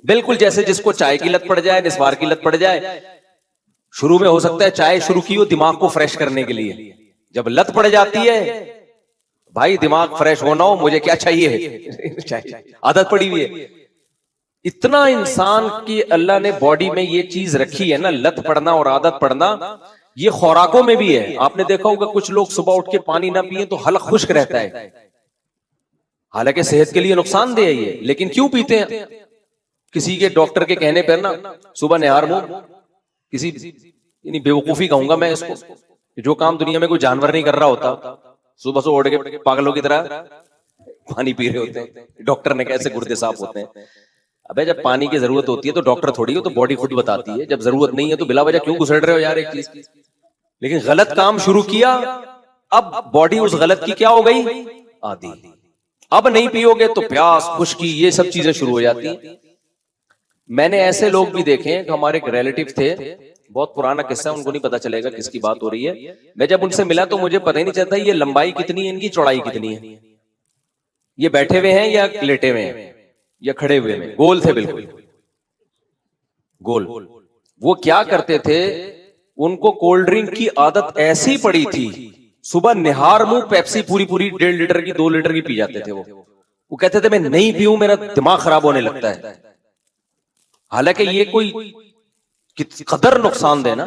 بالکل جیسے جس کو چائے کی لت پڑ جائے, نسوار کی لت پڑ جائے. شروع میں ہو سکتا ہے چائے شروع کی ہو دماغ کو فریش کرنے کے لیے, جب لت پڑ جاتی ہے بھائی دماغ فریش ہونا ہو مجھے کیا چاہیے, عادت پڑی ہوئی ہے. اتنا انسان کی اللہ نے باڈی میں یہ چیز رکھی ہے نا, لت پڑنا اور عادت پڑنا, یہ خوراکوں میں بھی ہے. آپ نے دیکھا ہوگا کچھ لوگ صبح اٹھ کے پانی نہ پیئیں تو حلق خشک رہتا ہے, حالانکہ صحت کے لیے نقصان دہ ہے یہ, لیکن کیوں پیتے ہیں؟ کسی کے ڈاکٹر کے کہنے پر نا صبح نہار منہ, کسی یعنی بیوقوفی کہوں گا میں اس کو, جو کام دنیا میں کوئی جانور نہیں کر رہا ہوتا, صبح سے اٹھ کے پاگلوں کی طرح پانی پی رہے ہوتے ہیں. ڈاکٹر نے کیسے گردے صاف ہوتے ہیں؟ ابے جب پانی کی ضرورت ہوتی ہے تو ڈاکٹر تھوڑی ہو, تو باڈی خود بتاتی ہے. جب ضرورت نہیں ہے تو بلا وجہ کیوں گھسڑ رہے ہو یار ایک چیز. لیکن غلط کام شروع کیا, اب باڈی اس غلط کی کیا ہو گئی, عادی. اب نہیں پیو گے تو پیاس, خشکی, یہ سب چیزیں شروع ہو جاتی ہیں. میں نے ایسے لوگ بھی دیکھے ہیں کہ ہمارے ایک ریلیٹیو تھے, بہت پرانا قصہ ہے, ان کو نہیں پتا چلے گا کس کی بات ہو رہی ہے. میں جب ان سے ملا تو مجھے پتہ ہی نہیں چلتا یہ لمبائی کتنی ہے, ان کی چوڑائی کتنی ہے, یہ بیٹھے ہوئے ہیں یا لیٹے ہوئے ہیں یا کھڑے ہوئے ہیں. گول تھے, بالکل گول. وہ کیا کرتے تھے, ان کو کولڈ ڈرنک کی عادت ایسی پڑی تھی, صبح نہار منہ پیپسی پوری 1.5 لیٹر کی 2 لیٹر کی پی جاتے تھے. وہ کہتے تھے میں نہیں پیوں میرا دماغ خراب ہونے لگتا ہے. حالانکہ یہ کوئی قدر نقصان دہ نا.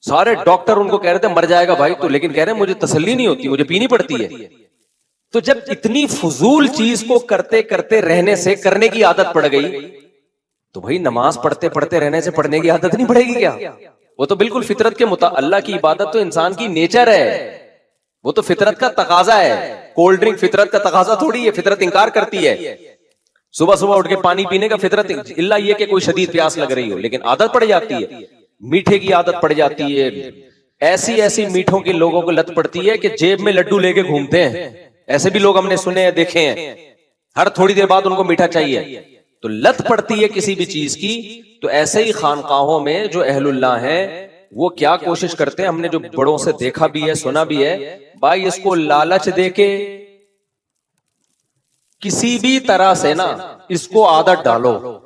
سارے ڈاکٹر ان کو کہہ رہے تھے مر جائے گا بھائی تو, لیکن کہہ رہے ہیں مجھے تسلی نہیں ہوتی, مجھے پینی پڑتی ہے. تو جب اتنی فضول چیز کو کرتے کرتے رہنے سے کرنے کی عادت پڑ گئی تو بھائی نماز پڑھتے پڑھتے رہنے سے پڑھنے کی عادت نہیں پڑے گی کیا؟ وہ تو بالکل فطرت کے اللہ کی عبادت تو انسان کی نیچر ہے, وہ تو فطرت کا تقاضا ہے. کولڈ ڈرنک فطرت کا تقاضا تھوڑی ہے, فطرت انکار کرتی ہے. صبح صبح اٹھ کے پانی پینے کا فطرت, اللہ یہ کہ کوئی شدید پیاس لگ رہی ہو, لیکن عادت پڑ جاتی ہے. میٹھے کی عادت پڑ جاتی ہے. ایسی ایسی میٹھوں کے لوگوں کو لت پڑتی ہے کہ جیب میں لڈو لے کے گھومتے ہیں. ایسے بھی لوگ ہم نے سنے ہیں, دیکھے ہیں, ہر تھوڑی دیر بعد ان کو میٹھا چاہیے. تو لت پڑتی ہے کسی بھی چیز کی. تو ایسے ہی خانقاہوں میں جو اہل اللہ ہیں وہ کیا کوشش کرتے ہیں, ہم نے جو بڑوں سے دیکھا بھی ہے سنا بھی ہے, بھائی اس کو لالچ دے کے کسی بھی طرح سے نا اس کو عادت ڈالو.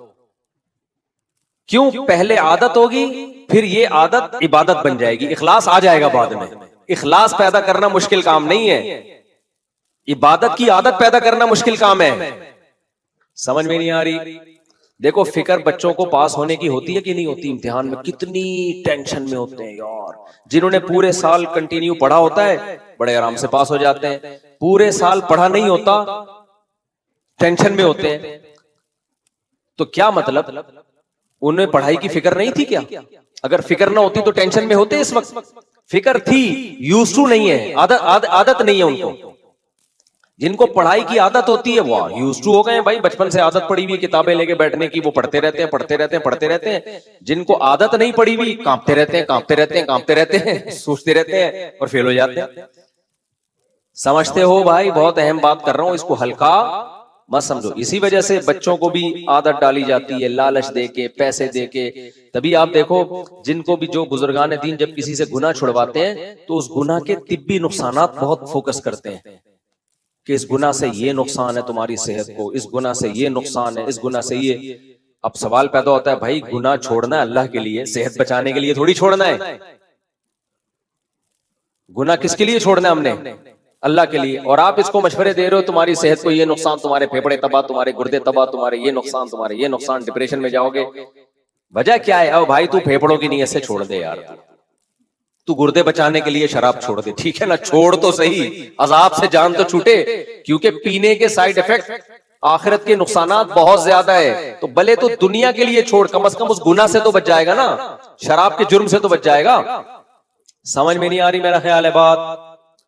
کیوں؟ پہلے عادت ہوگی پھر یہ عادت عبادت بن جائے گی, اخلاص آ جائے گا بعد میں. اخلاص پیدا کرنا مشکل کام نہیں ہے, عبادت کی عادت پیدا کرنا مشکل کام ہے. سمجھ میں نہیں آ رہی؟ دیکھو فکر بچوں کو پاس ہونے کی ہوتی ہے کہ نہیں ہوتی؟ امتحان میں کتنی ٹینشن میں ہوتے ہیں یار. جنہوں نے پورے سال کنٹینیو پڑھا ہوتا ہے بڑے آرام سے پاس ہو جاتے ہیں, پورے سال پڑھا نہیں ہوتا ٹینشن میں ہوتے ہیں. تو کیا مطلب, انہیں پڑھائی کی فکر نہیں تھی کیا؟ اگر فکر نہ ہوتی تو ٹینشن میں ہوتے اس وقت؟ فکر تھی, یوز ٹو نہیں ہے, عادت نہیں ہے ان کو. جن کو پڑھائی کی عادت ہوتی ہے وہ یوز ٹو ہو گئے ہیں بھائی, بچپن سے عادت پڑی ہوئی کتابیں لے کے بیٹھنے کی, وہ پڑھتے رہتے ہیں پڑھتے رہتے ہیں پڑھتے رہتے ہیں. جن کو عادت نہیں پڑی ہوئی کانپتے رہتے ہیں کانپتے رہتے ہیں کانپتے رہتے ہیں, سوچتے رہتے ہیں اور فیل ہو جاتے ہیں. سمجھتے ہو بھائی؟ بہت اہم بات کر رہا ہوں, اس کو ہلکا مت سمجھو. اسی وجہ سے بچوں کو بھی عادت ڈالی جاتی ہے لالچ دے کے, پیسے دے کے. تبھی آپ دیکھو جن کو بھی جو بزرگان دین جب کسی سے گناہ چھڑواتے ہیں تو اس گناہ کے طبی نقصانات بہت فوکس کرتے ہیں کہ اس گناہ سے یہ نقصان ہے تمہاری صحت کو, اس گناہ سے یہ نقصان ہے, اس گناہ سے یہ. اب سوال پیدا ہوتا ہے بھائی گناہ چھوڑنا ہے اللہ کے لیے, صحت بچانے کے لیے تھوڑی چھوڑنا ہے. گناہ کس کے لیے چھوڑنا ہے ہم نے؟ اللہ کے لیے. اور آپ اس کو مشورے دے رہے ہو تمہاری صحت کو یہ نقصان, تمہارے پھیپڑے تباہ, تمہارے گردے تباہ, تمہارے یہ نقصان, تمہارے یہ نقصان, ڈپریشن میں جاؤ گے. وجہ کیا ہے؟ او بھائی تو پھیپڑوں کی نیت سے چھوڑ دے یار, تو گردے بچانے کے لیے شراب چھوڑ دے, ٹھیک ہے نا, چھوڑ تو صحیح, عذاب سے جان تو چھوٹے. کیونکہ پینے کے سائیڈ افیکٹ, آخرت کے نقصانات بہت زیادہ ہے. تو بھلے تو دنیا کے لیے چھوڑ, کم از کم اس گناہ سے تو بچ جائے گا نا, شراب کے جرم سے تو بچ جائے گا. سمجھ میں نہیں آ رہی میرا خیال ہے بات.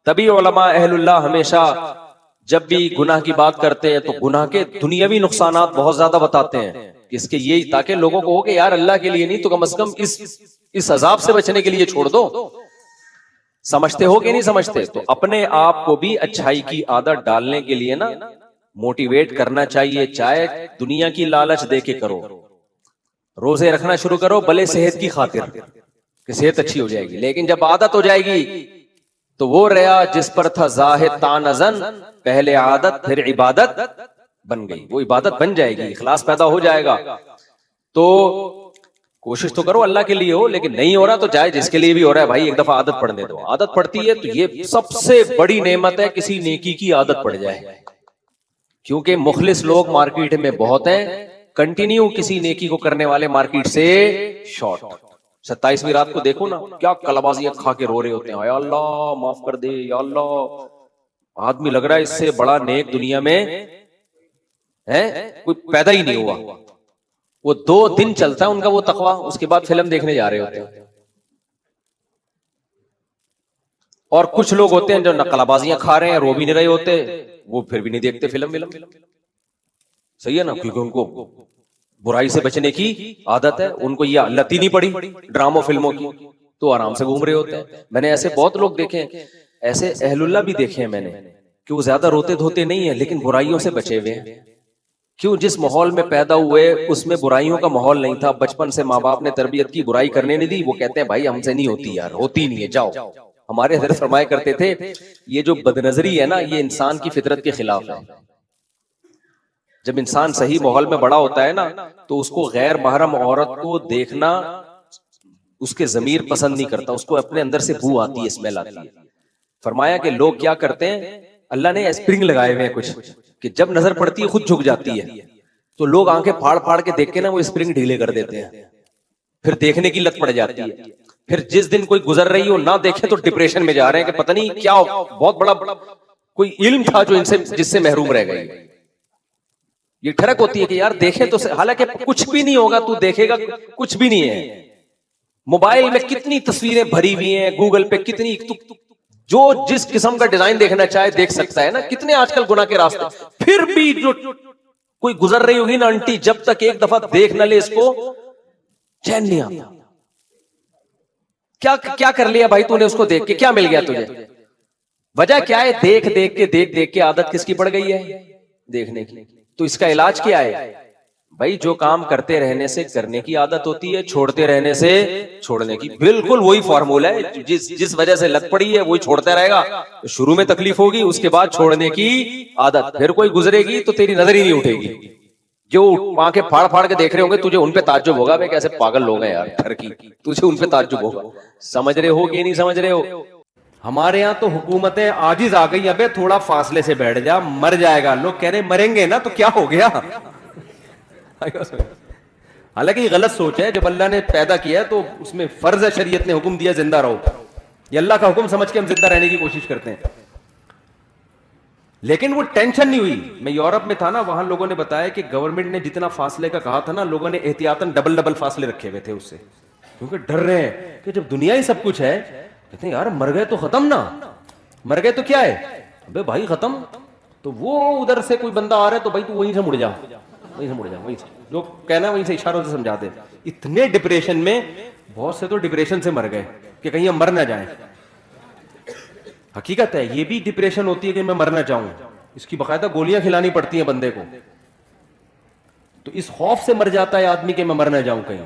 تبھی علماء اہل اللہ ہمیشہ جب بھی گناہ کی بات کرتے ہیں تو گناہ کے دنیاوی نقصانات بہت زیادہ بتاتے ہیں, اس کے یہ تاکہ لوگوں کو ہو کہ یار اللہ کے لیے نہیں تو کم از کم اس عذاب سے بچنے کے لیے چھوڑ دو. سمجھتے ہو کہ نہیں سمجھتے؟ تو اپنے آپ کو بھی اچھائی کی عادت ڈالنے کے لیے نا موٹیویٹ کرنا چاہیے, چاہے دنیا کی لالچ دے کے کرو. روزے رکھنا شروع کرو بھلے صحت کی خاطر, کہ صحت اچھی ہو جائے گی. لیکن جب عادت ہو جائے گی تو وہ ریا جس پر تھا زاہد تانزن، پہلے عادت پھر عبادت بن گئی، وہ عبادت بن جائے گی، اخلاص پیدا ہو جائے گا. تو کوشش تو کرو اللہ کے لیے ہو، لیکن نہیں ہو رہا تو چاہے جس کے لیے بھی ہو رہا ہے بھائی ایک دفعہ عادت پڑنے دو. عادت پڑتی ہے تو یہ سب سے بڑی نعمت ہے کسی نیکی کی عادت پڑ جائے، کیونکہ مخلص لوگ مارکیٹ میں بہت ہیں، کنٹینیو کسی نیکی کو کرنے والے مارکیٹ سے شارٹ. 27ویں رات کو دیکھو نا کیا کلابازیاں کھا کے رو رہے ہوتے ہیں، یا اللہ معاف کر دے، یا اللہ. آدمی لگ رہا ہے اس سے بڑا نیک دنیا میں ہے کوئی پیدا ہی نہیں ہوا. وہ 2 دن چلتا ہے ان کا وہ تقویٰ، اس کے بعد فلم دیکھنے جا رہے ہوتے ہیں. اور کچھ لوگ ہوتے ہیں جو کلابازیاں کھا رہے ہیں، رو بھی نہیں رہے ہوتے، وہ پھر بھی نہیں دیکھتے فلم. صحیح ہے نا، کیونکہ ان کو برائی سے بچنے کی عادت ہے، ان کو یہ لت ہی نہیں پڑی ڈراموں فلموں کی، تو آرام سے گھوم رہے ہوتے ہیں. میں نے ایسے بہت لوگ دیکھے ہیں، ایسے اہل اللہ بھی دیکھے ہیں میں نے، کہ وہ زیادہ روتے دھوتے نہیں ہیں لیکن برائیوں سے بچے ہوئے ہیں. کیوں؟ جس ماحول میں پیدا ہوئے اس میں برائیوں کا ماحول نہیں تھا، بچپن سے ماں باپ نے تربیت کی، برائی کرنے نہیں دی. وہ کہتے ہیں بھائی ہم سے نہیں ہوتی یار، ہوتی نہیں ہے، جاؤ. ہمارے حضرت فرمایا کرتے تھے یہ جو بدنظری ہے نا یہ انسان کی فطرت کے خلاف ہے. جب انسان صحیح ماحول میں بڑا ہوتا ہے نا تو اس کو غیر محرم عورت کو دیکھنا اس کے ضمیر پسند نہیں کرتا، اس کو اپنے اندر سے بو آتی ہے، اسمیل آتی ہے. فرمایا کہ لوگ کیا کرتے ہیں، اللہ نے اسپرنگ لگائے ہوئے ہیں کچھ کہ جب نظر پڑتی ہے خود جھک جاتی ہے، تو لوگ آنکھیں پھاڑ پھاڑ کے دیکھ کے نا وہ اسپرنگ ڈھیلے کر دیتے ہیں، پھر دیکھنے کی لت پڑ جاتی ہے. پھر جس دن کوئی گزر رہی ہو نہ دیکھے تو ڈپریشن میں جا رہے ہیں کہ پتہ نہیں کیا بہت بڑا کوئی علم تھا جو ان سے جس سے محروم رہ گئی. یہ ٹھڑک ہوتی ہے کہ یار دیکھے تو حالانکہ کچھ بھی نہیں ہوگا، تو دیکھے گا کچھ بھی نہیں ہے. موبائل میں کتنی تصویریں بھری ہوئی ہیں، گوگل پہ کتنی، جو جس قسم کا ڈیزائن دیکھنا چاہے دیکھ سکتا ہے نا. کتنے آج کل گناہ کے راستے، پھر بھی جو کوئی گزر رہی ہوگی نا انٹی، جب تک ایک دفعہ دیکھ نہ لے اس کو چین نہیں آتا. کیا کر لیا بھائی تو نے اس کو دیکھ کے، کیا مل گیا تجھے؟ وجہ کیا ہے؟ دیکھ کے عادت کس کی پڑ گئی ہے؟ دیکھنے کی. تو اس کا علاج کیا ہے بھائی؟ جو کام کرتے رہنے سے کرنے کی عادت ہوتی ہے، چھوڑتے رہنے سے چھوڑنے کی. بالکل وہی فارمولا ہے، جس وجہ سے لت پڑی ہے وہی چھوڑتا رہے گا. شروع میں تکلیف ہوگی، اس کے بعد چھوڑنے کی عادت، پھر کوئی گزرے گی تو تیری نظر ہی نہیں اٹھے گی. جو آنکھیں پھاڑ پھاڑ کے دیکھ رہے ہوں گے تجھے ان پہ تعجب ہوگا، بھائی کیسے پاگل لوگ ہیں یار ٹھرکی، تجھے ان پہ تعجب ہوگا. سمجھ رہے ہو کہ نہیں سمجھ رہے ہو؟ ہمارے ہاں تو حکومتیں عاجز آ گئی، ابے تھوڑا فاصلے سے بیٹھ جا، مر جائے گا. لوگ کہہ رہے مریں گے نا تو کیا ہو گیا. حالانکہ یہ غلط سوچ ہے. جب اللہ نے پیدا کیا تو اس میں فرض ہے، شریعت نے حکم دیا زندہ رہو، یہ اللہ کا حکم سمجھ کے ہم زندہ رہنے کی کوشش کرتے ہیں. لیکن وہ ٹینشن نہیں ہوئی. میں یورپ میں تھا نا، وہاں لوگوں نے بتایا کہ گورنمنٹ نے جتنا فاصلے کا کہا تھا نا، لوگوں نے احتیاطاً ڈبل فاصلے رکھے ہوئے تھے اس سے، کیونکہ ڈر رہے ہیں کہ جب دنیا ہی سب کچھ ہے. کہتے ہیں یار مر گئے تو ختم نا، مر گئے تو کیا ہے ابے بھائی ختم. تو وہ ادھر سے کوئی بندہ آ رہا ہے تو بھائی تو وہیں سے مڑ جا، وہیں سے مڑ جا، وہیں سے جو کہنا وہیں سے اشاروں سے سمجھا دے. اتنے ڈپریشن میں، بہت سے تو ڈپریشن سے مر گئے کہ کہیں ہم مر نہ جائیں. حقیقت ہے یہ بھی ڈپریشن ہوتی ہے کہ میں مرنا چاہوں، اس کی باقاعدہ گولیاں کھلانی پڑتی ہیں بندے کو. تو اس خوف سے مر جاتا ہے آدمی کہ میں مر نہ جاؤں کہیں.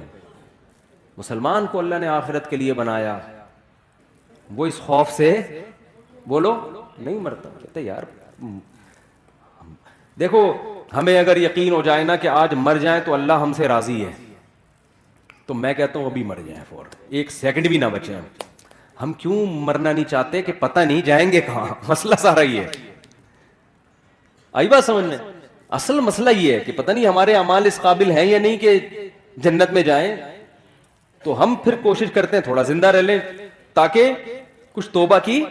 مسلمان کو اللہ نے آخرت کے لیے بنایا، وہ اس خوف سے بولو نہیں مرتا. کہتے یار دیکھو ہمیں اگر یقین ہو جائے نا کہ آج مر جائیں تو اللہ ہم سے راضی ہے، تو میں کہتا ہوں ابھی مر جائیں، فور ایک سیکنڈ بھی نہ بچیں. ہم کیوں مرنا نہیں چاہتے کہ پتہ نہیں جائیں گے کہاں. مسئلہ سارا یہ ہے. آئی بات سمجھ میں؟ اصل مسئلہ یہ ہے کہ پتہ نہیں ہمارے اعمال اس قابل ہیں یا نہیں کہ جنت میں جائیں. تو ہم پھر کوشش کرتے ہیں تھوڑا زندہ رہ لیں تاکہ کچھ توبہ کی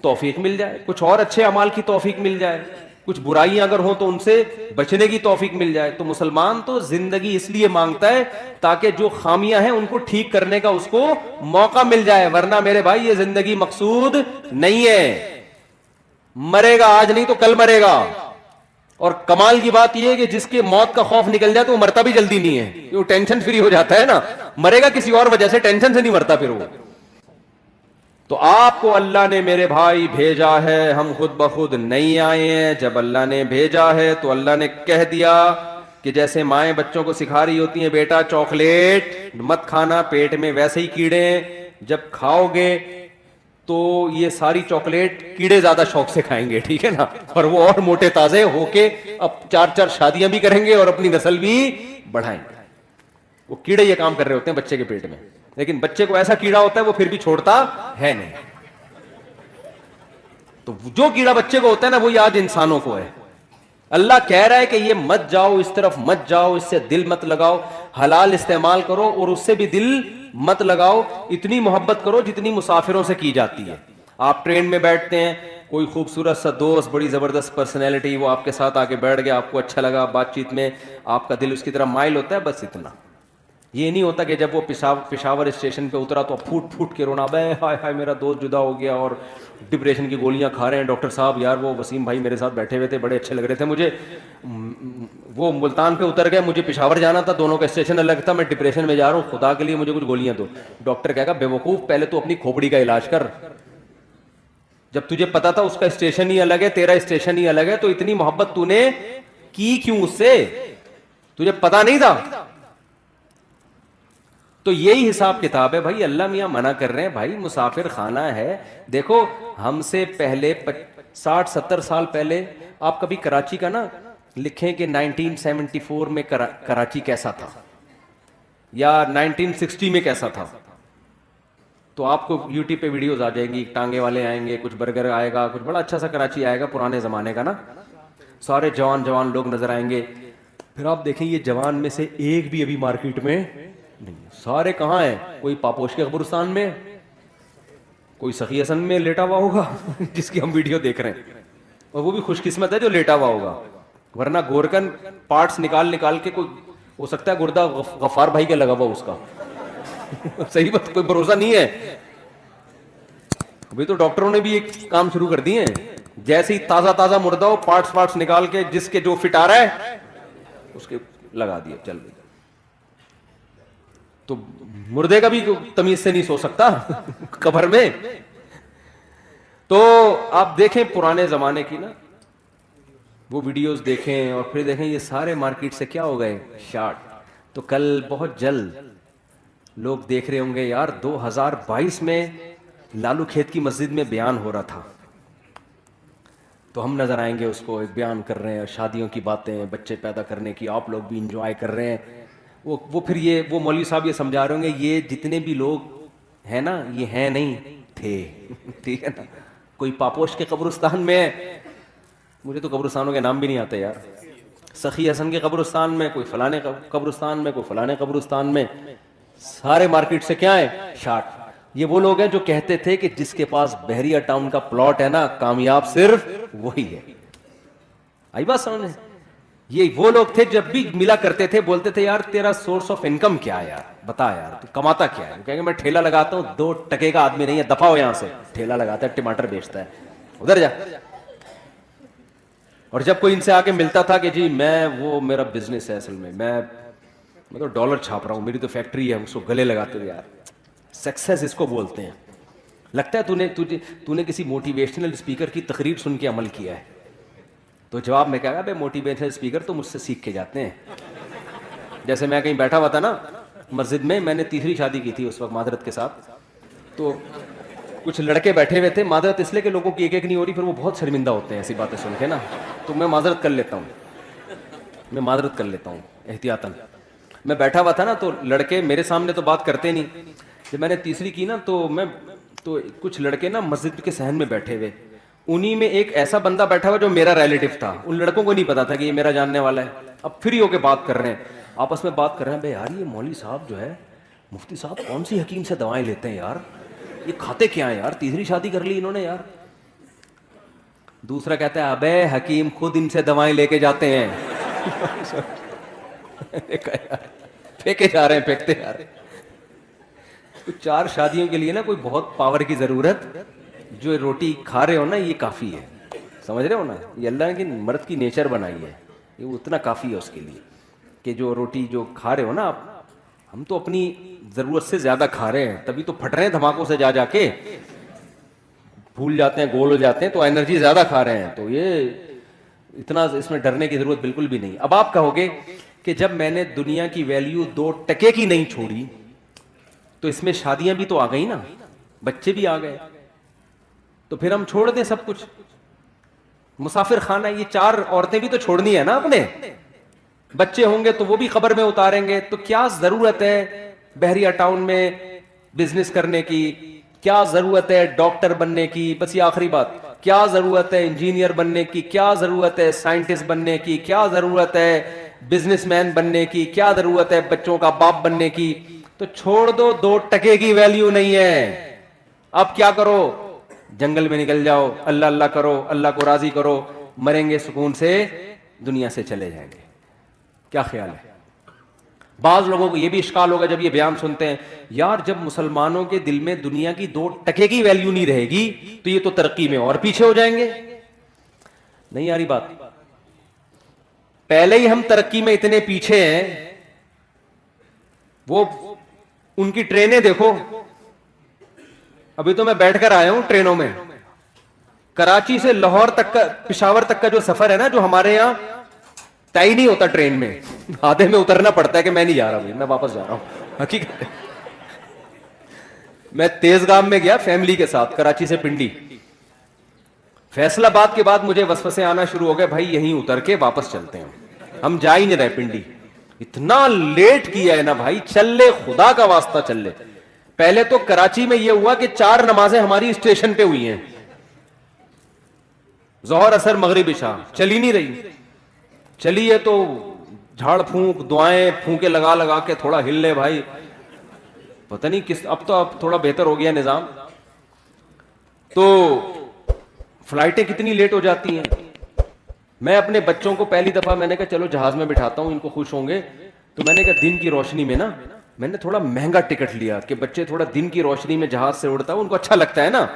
توفیق مل جائے، کچھ اور اچھے اعمال کی توفیق مل جائے، کچھ برائیاں اگر ہوں تو ان سے بچنے کی توفیق مل جائے. تو مسلمان تو زندگی اس لیے مانگتا ہے تاکہ جو خامیاں ہیں ان کو ٹھیک کرنے کا اس کو موقع مل جائے. ورنہ میرے بھائی یہ زندگی مقصود نہیں ہے. مرے گا آج نہیں تو کل مرے گا. اور کمال کی بات یہ ہے کہ جس کے موت کا خوف نکل جائے تو وہ مرتا بھی جلدی نہیں ہے، وہ ٹینشن فری ہو جاتا ہے نا. مرے گا کسی اور وجہ سے، ٹینشن سے نہیں مرتا پھر وہ. تو آپ کو اللہ نے میرے بھائی بھیجا ہے، ہم خود بخود نہیں آئے ہیں. جب اللہ نے بھیجا ہے تو اللہ نے کہہ دیا کہ جیسے مائیں بچوں کو سکھا رہی ہوتی ہیں بیٹا چاکلیٹ مت کھانا، پیٹ میں ویسے ہی کیڑے ہیں. جب کھاؤ گے تو یہ ساری چاکلیٹ کیڑے زیادہ شوق سے کھائیں گے, ٹھیک ہے نا, اور وہ اور موٹے تازے ہو کے اب 4 شادیاں بھی کریں گے اور اپنی نسل بھی بڑھائیں گے. وہ کیڑے یہ کام کر رہے ہوتے ہیں بچے کے پیٹ میں, لیکن بچے کو ایسا کیڑا ہوتا ہے وہ پھر بھی چھوڑتا ہے نہیں. تو جو کیڑا بچے کو ہوتا ہے نا وہی آج انسانوں کو ہے. اللہ کہہ رہا ہے کہ یہ مت جاؤ, اس طرف مت جاؤ, اس سے دل مت لگاؤ, حلال استعمال کرو اور اس سے بھی دل مت لگاؤ. اتنی محبت کرو جتنی مسافروں سے کی جاتی ہے. آپ ٹرین میں بیٹھتے ہیں, کوئی خوبصورت سا دوست, بڑی زبردست پرسنالٹی, وہ آپ کے ساتھ آ کے بیٹھ گیا, آپ کو اچھا لگا, بات چیت میں آپ کا دل اس کی طرف مائل ہوتا ہے, بس اتنا. یہ نہیں ہوتا کہ جب وہ پشاور اسٹیشن پہ اترا تو پھوٹ پھوٹ کے رونا, بے ہائے ہائے میرا دوست جدا ہو گیا اور ڈپریشن کی گولیاں کھا رہے ہیں, ڈاکٹر صاحب یار وہ وسیم بھائی میرے ساتھ بیٹھے ہوئے تھے, بڑے اچھے لگ رہے تھے مجھے, وہ ملتان پہ اتر گئے, مجھے پشاور جانا تھا, دونوں کا اسٹیشن الگ تھا, میں ڈپریشن میں جا رہا ہوں, خدا کے لیے مجھے کچھ گولیاں دو. ڈاکٹر کہے گا بے وقوف پہلے تو اپنی کھوپڑی کا علاج کر, جب تجھے پتا تھا اس کا اسٹیشن ہی الگ ہے, تیرا اسٹیشن ہی الگ ہے, تو اتنی محبت تو نے کی کیوں اس سے, تجھے پتا نہیں تھا. تو یہی حساب کتاب ہے بھائی. اللہ میاں منع کر رہے ہیں بھائی مسافر خانہ ہے. دیکھو ہم سے پہلے 60-70 سال پہلے آپ کبھی کراچی کا نا لکھیں کہ 1974 میں کراچی کیسا تھا یا 1960 میں کیسا تھا, تو آپ کو یوٹیوب پہ ویڈیوز آ جائیں گی, ٹانگے والے آئیں گے, کچھ برگر آئے گا, کچھ بڑا اچھا سا کراچی آئے گا پرانے زمانے کا نا, سارے جوان جوان لوگ نظر آئیں گے. پھر آپ دیکھیں یہ جوان میں سے ایک بھی ابھی مارکیٹ میں نہیں, سارے کہاں ہیں, کوئی پاپوش کے قبرستان میں, کوئی سخی حسن میں لیٹا ہوا ہوگا جس کی ہم ویڈیو دیکھ رہے ہیں, اور وہ بھی خوش قسمت ہے جو لیٹا ہوا ہوگا, ورنہ گورکن پارٹس نکال کے کوئی ہو سکتا ہے گردہ غفار بھائی کا لگا ہوا اس کا صحیح بات, کوئی بھروسہ نہیں ہے. ابھی تو ڈاکٹروں نے بھی ایک کام شروع کر دیے ہیں, جیسے ہی تازہ مردہ ہو پارٹس نکال کے جس کے جو فٹ آ رہا ہے اس کے لگا دیے, چل گئی. تو مردے کا بھی تمیز سے نہیں سو سکتا قبر میں. تو آپ دیکھیں پرانے زمانے کی نا وہ ویڈیوز دیکھیں, اور پھر دیکھیں یہ سارے مارکیٹ سے کیا ہو گئے شارٹ. تو کل بہت جلد لوگ دیکھ رہے ہوں گے یار 2022 میں لالو کھیت کی مسجد میں بیان ہو رہا تھا, تو ہم نظر آئیں گے اس کو ایک بیان کر رہے ہیں, شادیوں کی باتیں, بچے پیدا کرنے کی, آپ لوگ بھی انجوائے کر رہے ہیں. وہ پھر وہ مولوی صاحب یہ سمجھا رہے ہوں گے یہ جتنے بھی لوگ ہیں نا یہ ہیں نہیں تھے, ٹھیک ہے نا. کوئی پاپوش کے قبرستان میں ہے, مجھے تو قبرستانوں کے نام بھی نہیں آتے یار, سخی حسن کے قبرستان میں, کوئی فلانے قبرستان میں, کوئی فلانے قبرستان میں, سارے مارکیٹ سے کیا ہے شارٹ. یہ وہ لوگ ہیں جو کہتے تھے کہ جس کے پاس بحریہ ٹاؤن کا پلاٹ ہے نا کامیاب صرف وہی ہے. آئی بات سمجھ میں. یہ وہ لوگ تھے جب بھی ملا کرتے تھے بولتے تھے یار تیرا سورس آف انکم کیا ہے یار, بتا یار تو کماتا کیا ہے. کہیں گے میں ٹھیلا لگاتا ہوں, 2 ٹکے کا آدمی نہیں ہے, دفع ہو یہاں سے, ٹھیلا لگاتا ہے ٹماٹر بیچتا ہے, ادھر جا. اور جب کوئی ان سے آ کے ملتا تھا کہ جی میں وہ میرا بزنس ہے اصل میں تو ڈالر چھاپ رہا ہوں, میری تو فیکٹری ہے, اس کو گلے لگاتے ہوئے یار سکسیس اس کو بولتے ہیں. لگتا ہے تو نے کسی موٹیویشنل اسپیکر کی تقریر سن کے عمل کیا ہے. تو جواب میں کہا بھائی موٹیویشنل اسپیکر تو مجھ سے سیکھ کے جاتے ہیں. جیسے میں کہیں بیٹھا ہوا تھا نا مسجد میں نے تیسری شادی کی تھی اس وقت معذرت کے ساتھ, تو کچھ لڑکے بیٹھے ہوئے تھے, معذرت اس لیے کہ لوگوں کی ایک نہیں ہو رہی, پھر وہ بہت شرمندہ ہوتے ہیں ایسی باتیں سن کے نا, تو میں معذرت کر لیتا ہوں احتیاطاً. میں بیٹھا ہوا تھا نا تو لڑکے میرے سامنے تو بات کرتے نہیں, جب میں نے تیسری کی نا تو کچھ لڑکے نا مسجد کے صحن میں بیٹھے ہوئے, انہی میں ایک ایسا بندہ بیٹھا ہوا جو میرا ریلیٹو تھا. ان لڑکوں کو نہیں پتا تھا کہ یہ میرا جاننے والا ہے. اب فری ہو کے بات کر رہے ہیں, آپس میں بات کر رہے ہیں, بھائی یار یہ مولوی صاحب جو ہے مفتی صاحب کون سی حکیم سے دوائیں لیتے ہیں یار, یہ کھاتے کیا ہیں یار, تیسری شادی کر لی انہوں نے یار. دوسرا کہتا ہے ابے حکیم خود ان سے دوائیں لے کے جاتے ہیں پھینکے جا رہے ہیں, پھینکتے جا رہے ہیں. 4 شادیوں کے لیے نا کوئی بہت پاور کی ضرورت, جو روٹی کھا رہے ہو نا یہ کافی ہے, سمجھ رہے ہو نا. یہ اللہ کی مرد کی نیچر بنائی ہے, یہ اتنا کافی ہے اس کے لیے کہ جو روٹی جو کھا رہے ہو نا آپ, ہم تو اپنی ضرورت سے زیادہ کھا رہے ہیں, تبھی تو پھٹ رہے ہیں دھماکوں سے جا کے, بھول جاتے ہیں, گول ہو جاتے ہیں, تو انرجی زیادہ کھا رہے ہیں. تو یہ اتنا اس میں ڈرنے کی ضرورت بالکل بھی نہیں. اب آپ کہو گے کہ جب میں نے دنیا کی ویلیو 2 ٹکے کی نہیں چھوڑی تو اس میں شادیاں بھی تو آ گئی نا, بچے بھی آ گئے, تو پھر ہم چھوڑ دیں سب کچھ. مسافر خانہ, یہ 4 عورتیں بھی تو چھوڑنی ہے نا اپنے, بچے ہوں گے تو وہ بھی قبر میں اتاریں گے, تو کیا ضرورت ہے بحریہ ٹاؤن میں بزنس کرنے کی, کیا ضرورت ہے ڈاکٹر بننے کی, بس یہ آخری بات, کیا ضرورت ہے انجینئر بننے کی, کیا ضرورت ہے سائنٹسٹ بننے کی, کیا ضرورت ہے بزنس مین بننے کی, کیا ضرورت ہے بچوں کا باپ بننے کی. تو چھوڑ دو, 2 ٹکے کی ویلیو نہیں ہے. اب کیا کرو, جنگل میں نکل جاؤ, اللہ اللہ کرو, اللہ کو راضی کرو, مریں گے سکون سے, دنیا سے چلے جائیں گے. کیا خیال ہے؟ بعض لوگوں کو یہ بھی اشکال ہوگا جب یہ بیان سنتے ہیں, یار جب مسلمانوں کے دل میں دنیا کی 2 ٹکے کی ویلیو نہیں رہے گی تو یہ تو ترقی میں اور پیچھے ہو جائیں گے. نہیں آ رہی بات؟ پہلے ہی ہم ترقی میں اتنے پیچھے ہیں. وہ ان کی ٹرینیں دیکھو, ابھی تو میں بیٹھ کر آیا ہوں ٹرینوں میں, کراچی سے لاہور تک کا, پشاور تک کا جو سفر ہے نا, جو ہمارے یہاں طے نہیں ہوتا ٹرین میں, آدھے میں اترنا پڑتا ہے کہ میں نہیں جا رہا بھائی, میں واپس جا رہا ہوں. حقیقت میں تیز گام میں گیا فیملی کے ساتھ, کراچی سے پنڈی, فیصل آباد کے بعد مجھے وسوسے آنا شروع ہو گئے, بھائی یہیں اتر کے واپس چلتے ہیں, ہم جا ہی نہیں رہے پنڈی. اتنا لیٹ کیا ہے نا بھائی, چل لے, خدا کا واسطہ چل لے. پہلے تو کراچی میں یہ ہوا کہ 4 نمازیں ہماری اسٹیشن پہ ہوئی ہیں, ظہر اثر مغرب عشاء, چلی نہیں رہی. چلی ہے تو جھاڑ پھونک, دعائیں پھونکے لگا لگا کے تھوڑا ہل لے بھائی, پتہ نہیں کس, اب تو اب تھوڑا بہتر ہو گیا نظام. تو فلائٹیں کتنی لیٹ ہو جاتی ہیں. میں اپنے بچوں کو پہلی دفعہ میں نے کہا چلو جہاز میں بٹھاتا ہوں, ان کو خوش ہوں گے, تو میں نے کہا دن کی روشنی میں نا, میں نے تھوڑا مہنگا ٹکٹ لیا کہ بچے تھوڑا دن کی روشنی میں جہاز سے اڑتا ہے, ان کو اچھا لگتا ہے نا,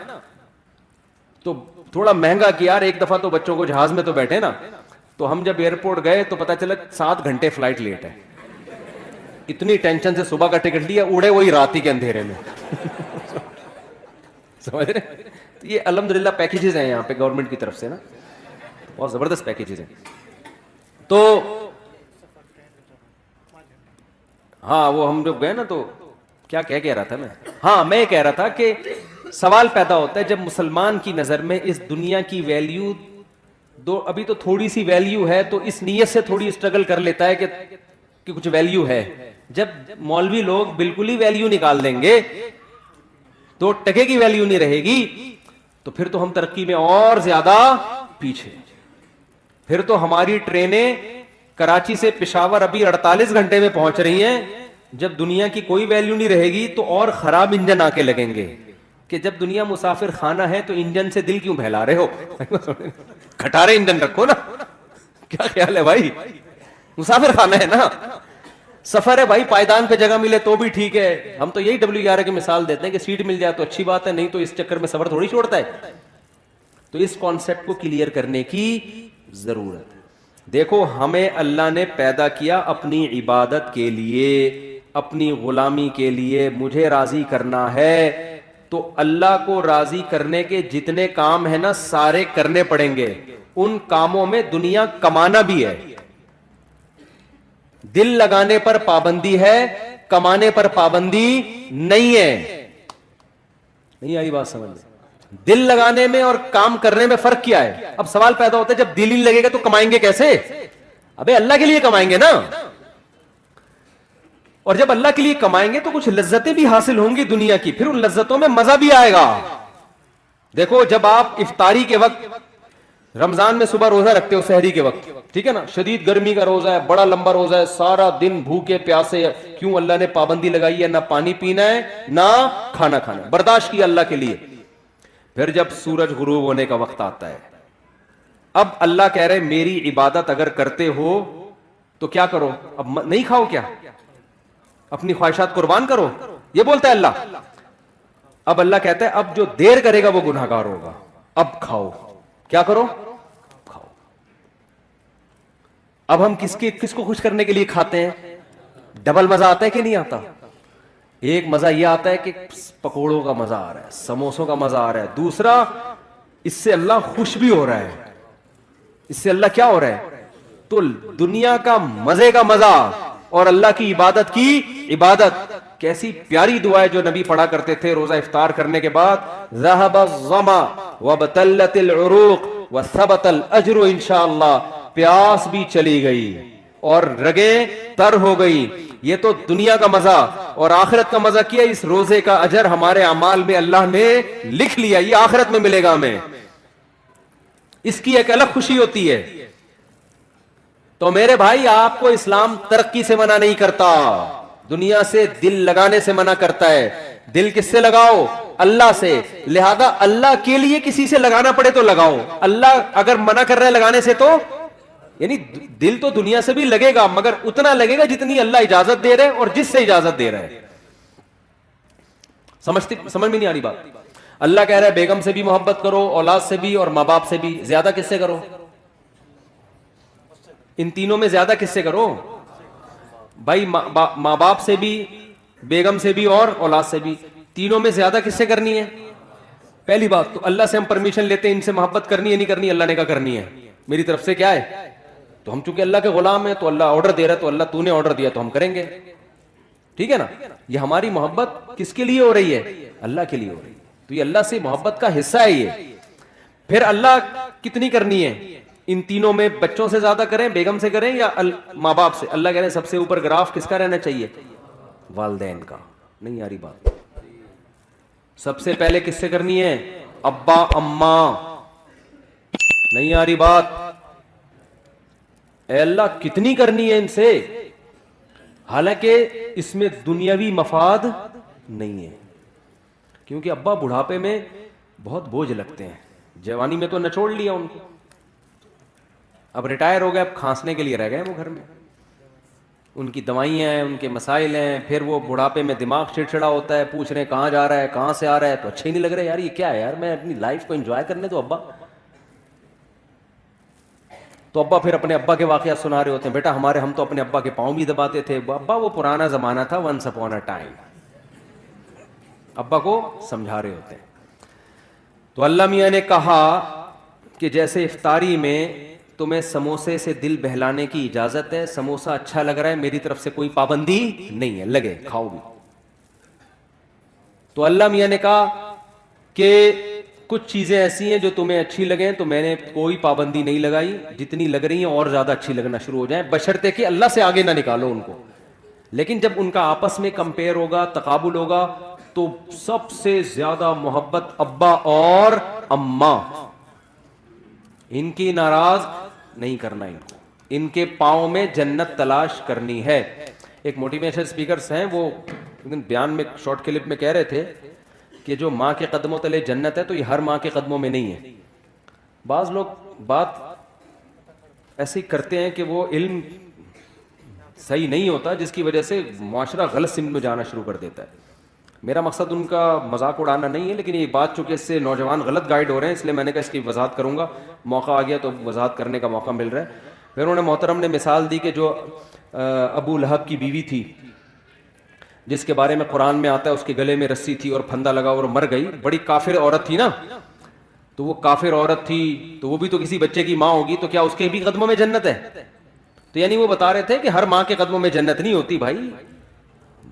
تو تھوڑا مہنگا کیا. یار ایک دفعہ تو بچوں کو جہاز میں تو بیٹھے نا, تو ہم جب ایئرپورٹ گئے تو پتا چلا 7 گھنٹے فلائٹ لیٹ ہے. اتنی ٹینشن سے صبح کا ٹکٹ لیا, اڑے وہی رات ہی کے اندھیرے میں. سمجھ رہے؟ تو یہ الحمدللہ پیکیجز ہیں یہاں پہ گورنمنٹ کی طرف سے نا, بہت زبردست پیکیجز ہیں. تو ہاں وہ ہم جب گئے نا, تو کیا کہہ رہا تھا میں, ہاں میں کہہ رہا تھا کہ سوال پیدا ہوتا ہے جب مسلمان کی نظر میں اس دنیا کی ویلیو ابھی تو تھوڑی سی ویلیو ہے, تو اس نیت سے تھوڑی اسٹرگل کر لیتا ہے کہ کچھ ویلیو ہے. جب مولوی لوگ بالکل ہی ویلیو نکال دیں گے, 2 ٹکے کی ویلیو نہیں رہے گی, تو پھر تو ہم ترقی میں اور زیادہ پیچھے. پھر تو ہماری ٹرینیں کراچی سے پشاور ابھی 48 گھنٹے میں پہنچ رہی ہیں. جب دنیا کی کوئی ویلیو نہیں رہے گی تو اور خراب انجن آ کے لگیں گے کہ جب دنیا مسافر خانہ ہے تو انجن سے دل کیوں بہلا رہے ہو, کھٹارے انجن رکھو نا. کیا خیال ہے بھائی, مسافر خانہ ہے نا, سفر ہے بھائی, پائیدان پہ جگہ ملے تو بھی ٹھیک ہے. ہم تو یہی WR کی مثال دیتے ہیں کہ سیٹ مل جائے تو اچھی بات ہے, نہیں تو اس چکر میں سفر تھوڑی چھوڑتا ہے. تو اس کانسیپٹ کو کلیئر کرنے کی ضرورت ہے. دیکھو ہمیں اللہ نے پیدا کیا اپنی عبادت کے لیے, اپنی غلامی کے لیے, مجھے راضی کرنا ہے. تو اللہ کو راضی کرنے کے جتنے کام ہیں نا سارے کرنے پڑیں گے. ان کاموں میں دنیا کمانا بھی ہے. دل لگانے پر پابندی ہے, کمانے پر پابندی نہیں ہے. نہیں آئی بات سمجھ میں؟ دل لگانے میں اور کام کرنے میں فرق کیا ہے؟ اب سوال پیدا ہوتا ہے جب دل ہی لگے گا تو کمائیں گے کیسے؟ ابے اللہ کے لیے کمائیں گے نا, اور جب اللہ کے لیے کمائیں گے تو کچھ لذتیں بھی حاصل ہوں گی دنیا کی, پھر ان لذتوں میں مزہ بھی آئے گا. دیکھو جب آپ افطاری کے وقت رمضان میں صبح روزہ رکھتے ہو سحری کے وقت, ٹھیک ہے نا, شدید گرمی کا روزہ ہے, بڑا لمبا روزہ ہے, سارا دن بھوکے پیاسے, کیوں اللہ نے پابندی لگائی ہے, نہ پانی پینا ہے نہ کھانا کھانا ہے, برداشت کیا اللہ کے لیے. پھر جب سورج غروب ہونے کا وقت آتا ہے, اب اللہ کہہ رہے میری عبادت اگر کرتے ہو تو کیا کرو, اب نہیں کھاؤ کیا, اپنی خواہشات قربان کرو, یہ بولتا ہے اللہ. اب اللہ کہتا ہے اب جو دیر کرے گا وہ گناہگار ہوگا, اب کھاؤ, کیا کرو, کھاؤ. اب ہم کس کو خوش کرنے کے لیے کھاتے ہیں؟ ڈبل مزہ آتا ہے کہ نہیں آتا؟ ایک مزہ یہ آتا ہے کہ پکوڑوں کا مزہ آ رہا ہے, سموسوں کا مزہ آ رہا ہے. دوسرا اس سے اللہ خوش بھی ہو رہا ہے, اس سے اللہ کیا ہو رہا ہے؟ تو دنیا کا مزے کا مزہ اور اللہ کی عبادت کی عبادت کیسی پیاری دعا ہے جو نبی پڑھا کرتے تھے روزہ افطار کرنے کے بعد، ذهب الظما وابتلت العروق وثبت الاجر انشاءاللہ، پیاس بھی چلی گئی اور رگیں تر ہو گئی. یہ تو دنیا کا مزہ، اور آخرت کا مزہ کیا؟ اس روزے کا اجر ہمارے اعمال میں اللہ نے لکھ لیا، یہ آخرت میں ملے گا ہمیں. اس کی ایک الگ خوشی ہوتی ہے. تو میرے بھائی، آپ کو اسلام ترقی سے منع نہیں کرتا، دنیا سے دل لگانے سے منع کرتا ہے. دل کس سے لگاؤ؟ اللہ سے. لہذا اللہ کے لیے کسی سے لگانا پڑے تو لگاؤ. اللہ اگر منع کر رہا ہے لگانے سے تو یعنی دل تو دنیا سے بھی لگے گا، مگر اتنا لگے گا جتنی اللہ اجازت دے رہے اور جس سے اجازت دے رہے. سمجھ میں نہیں آ رہی بات؟ اللہ کہہ رہا ہے بیگم سے بھی محبت کرو، اولاد سے بھی اور ماں باپ سے بھی. زیادہ کس سے کرو؟ ان تینوں میں زیادہ کس سے کرو بھائی؟ ماں باپ سے بھی، بیگم سے بھی اور اولاد سے بھی. تینوں میں زیادہ کس سے کرنی ہے؟ پہلی بات تو اللہ سے ہم پرمیشن لیتے ہیں ان سے محبت کرنی ہے نہیں کرنی. اللہ نے کہا کرنی ہے، میری طرف سے کیا ہے. تو ہم چونکہ اللہ کے غلام ہیں تو اللہ آرڈر دے رہا ہے، تو اللہ تو نے آرڈر دیا تو ہم کریں گے. ٹھیک ہے نا؟ یہ ہماری محبت کس کے لیے ہو رہی ہے؟ اللہ کے لیے ہو رہی ہے. تو یہ اللہ سے محبت کا حصہ ہے یہ. پھر اللہ کتنی کرنی ہے؟ ان تینوں میں بچوں سے زیادہ کریں، بیگم سے کریں یا ماں باپ سے؟ اللہ کہہ رہے ہیں سب سے اوپر گراف کس کا رہنا چاہیے؟ والدین کا. نہیں آ رہی بات؟ سب سے پہلے کس سے کرنی ہے؟ ابا اماں. نہیں آ رہی بات؟ اے اللہ کتنی کرنی ہے ان سے؟ حالانکہ اس میں دنیاوی مفاد نہیں ہے، کیونکہ ابا بڑھاپے میں بہت بوجھ لگتے ہیں. جوانی میں تو نچوڑ لیا ان کو، اب ریٹائر ہو گئے، اب کھانسنے کے لیے رہ گئے وہ گھر میں. ان کی دوائیاں ہیں، ان کے مسائل ہیں، پھر وہ بڑھاپے میں دماغ چڑچڑا ہوتا ہے، پوچھ رہے ہیں کہاں جا رہا ہے، کہاں سے آ رہا ہے، تو اچھا ہی نہیں لگ رہا یار یہ کیا ہے یار، میں اپنی لائف کو انجوائے کرنے دو ابا. تو ابا پھر اپنے ابا کے واقعات سنا رہے ہوتے ہیں، بیٹا ہم تو اپنے ابا کے پاؤں بھی دباتے تھے. ابا وہ پرانا زمانہ تھا، ونس اپون اے ٹائم. ابا کو سمجھا رہے ہوتے ہیں. تو اللہ میاں نے کہا کہ جیسے افطاری میں تمہیں سموسے سے دل بہلانے کی اجازت ہے، سموسہ اچھا لگ رہا ہے، میری طرف سے کوئی پابندی نہیں ہے، لگے کھاؤ بھی. تو اللہ میاں نے کہا کہ کچھ چیزیں ایسی ہیں جو تمہیں اچھی لگیں تو میں نے کوئی پابندی نہیں لگائی، جتنی لگ رہی ہیں اور زیادہ اچھی لگنا شروع ہو جائیں، بشرطے کہ اللہ سے آگے نہ نکالو ان کو. لیکن جب ان کا آپس میں کمپیئر ہوگا، تقابل ہوگا، تو سب سے زیادہ محبت ابا اور اماں. ان کی ناراض نہیں کرنا، ان کو ان کے پاؤں میں جنت تلاش کرنی ہے. ایک موٹیویشن اسپیکرز ہیں، وہ بیان میں شارٹ کلپ میں کہہ رہے تھے کہ جو ماں کے قدموں تلے جنت ہے تو یہ ہر ماں کے قدموں میں نہیں ہے. بعض لوگ بات ایسے ہی کرتے ہیں کہ وہ علم صحیح نہیں ہوتا، جس کی وجہ سے معاشرہ غلط سمت میں جانا شروع کر دیتا ہے. میرا مقصد ان کا مذاق اڑانا نہیں ہے، لیکن یہ بات چونکہ اس سے نوجوان غلط گائیڈ ہو رہے ہیں، اس لیے میں نے کہا اس کی وضاحت کروں گا. موقع آ گیا تو وضاحت کرنے کا موقع مل رہا ہے. پھر انہوں نے محترم نے مثال دی کہ جو ابو لہب کی بیوی تھی، جس کے بارے میں قرآن میں آتا ہے اس کے گلے میں رسی تھی اور پھندا لگا اور مر گئی. بڑی کافر عورت تھی نا، تو وہ کافر عورت تھی تو وہ بھی تو کسی بچے کی ماں ہوگی، تو کیا اس کے بھی قدموں میں جنت ہے؟ تو یعنی وہ بتا رہے تھے کہ ہر ماں کے قدموں میں جنت نہیں ہوتی بھائی،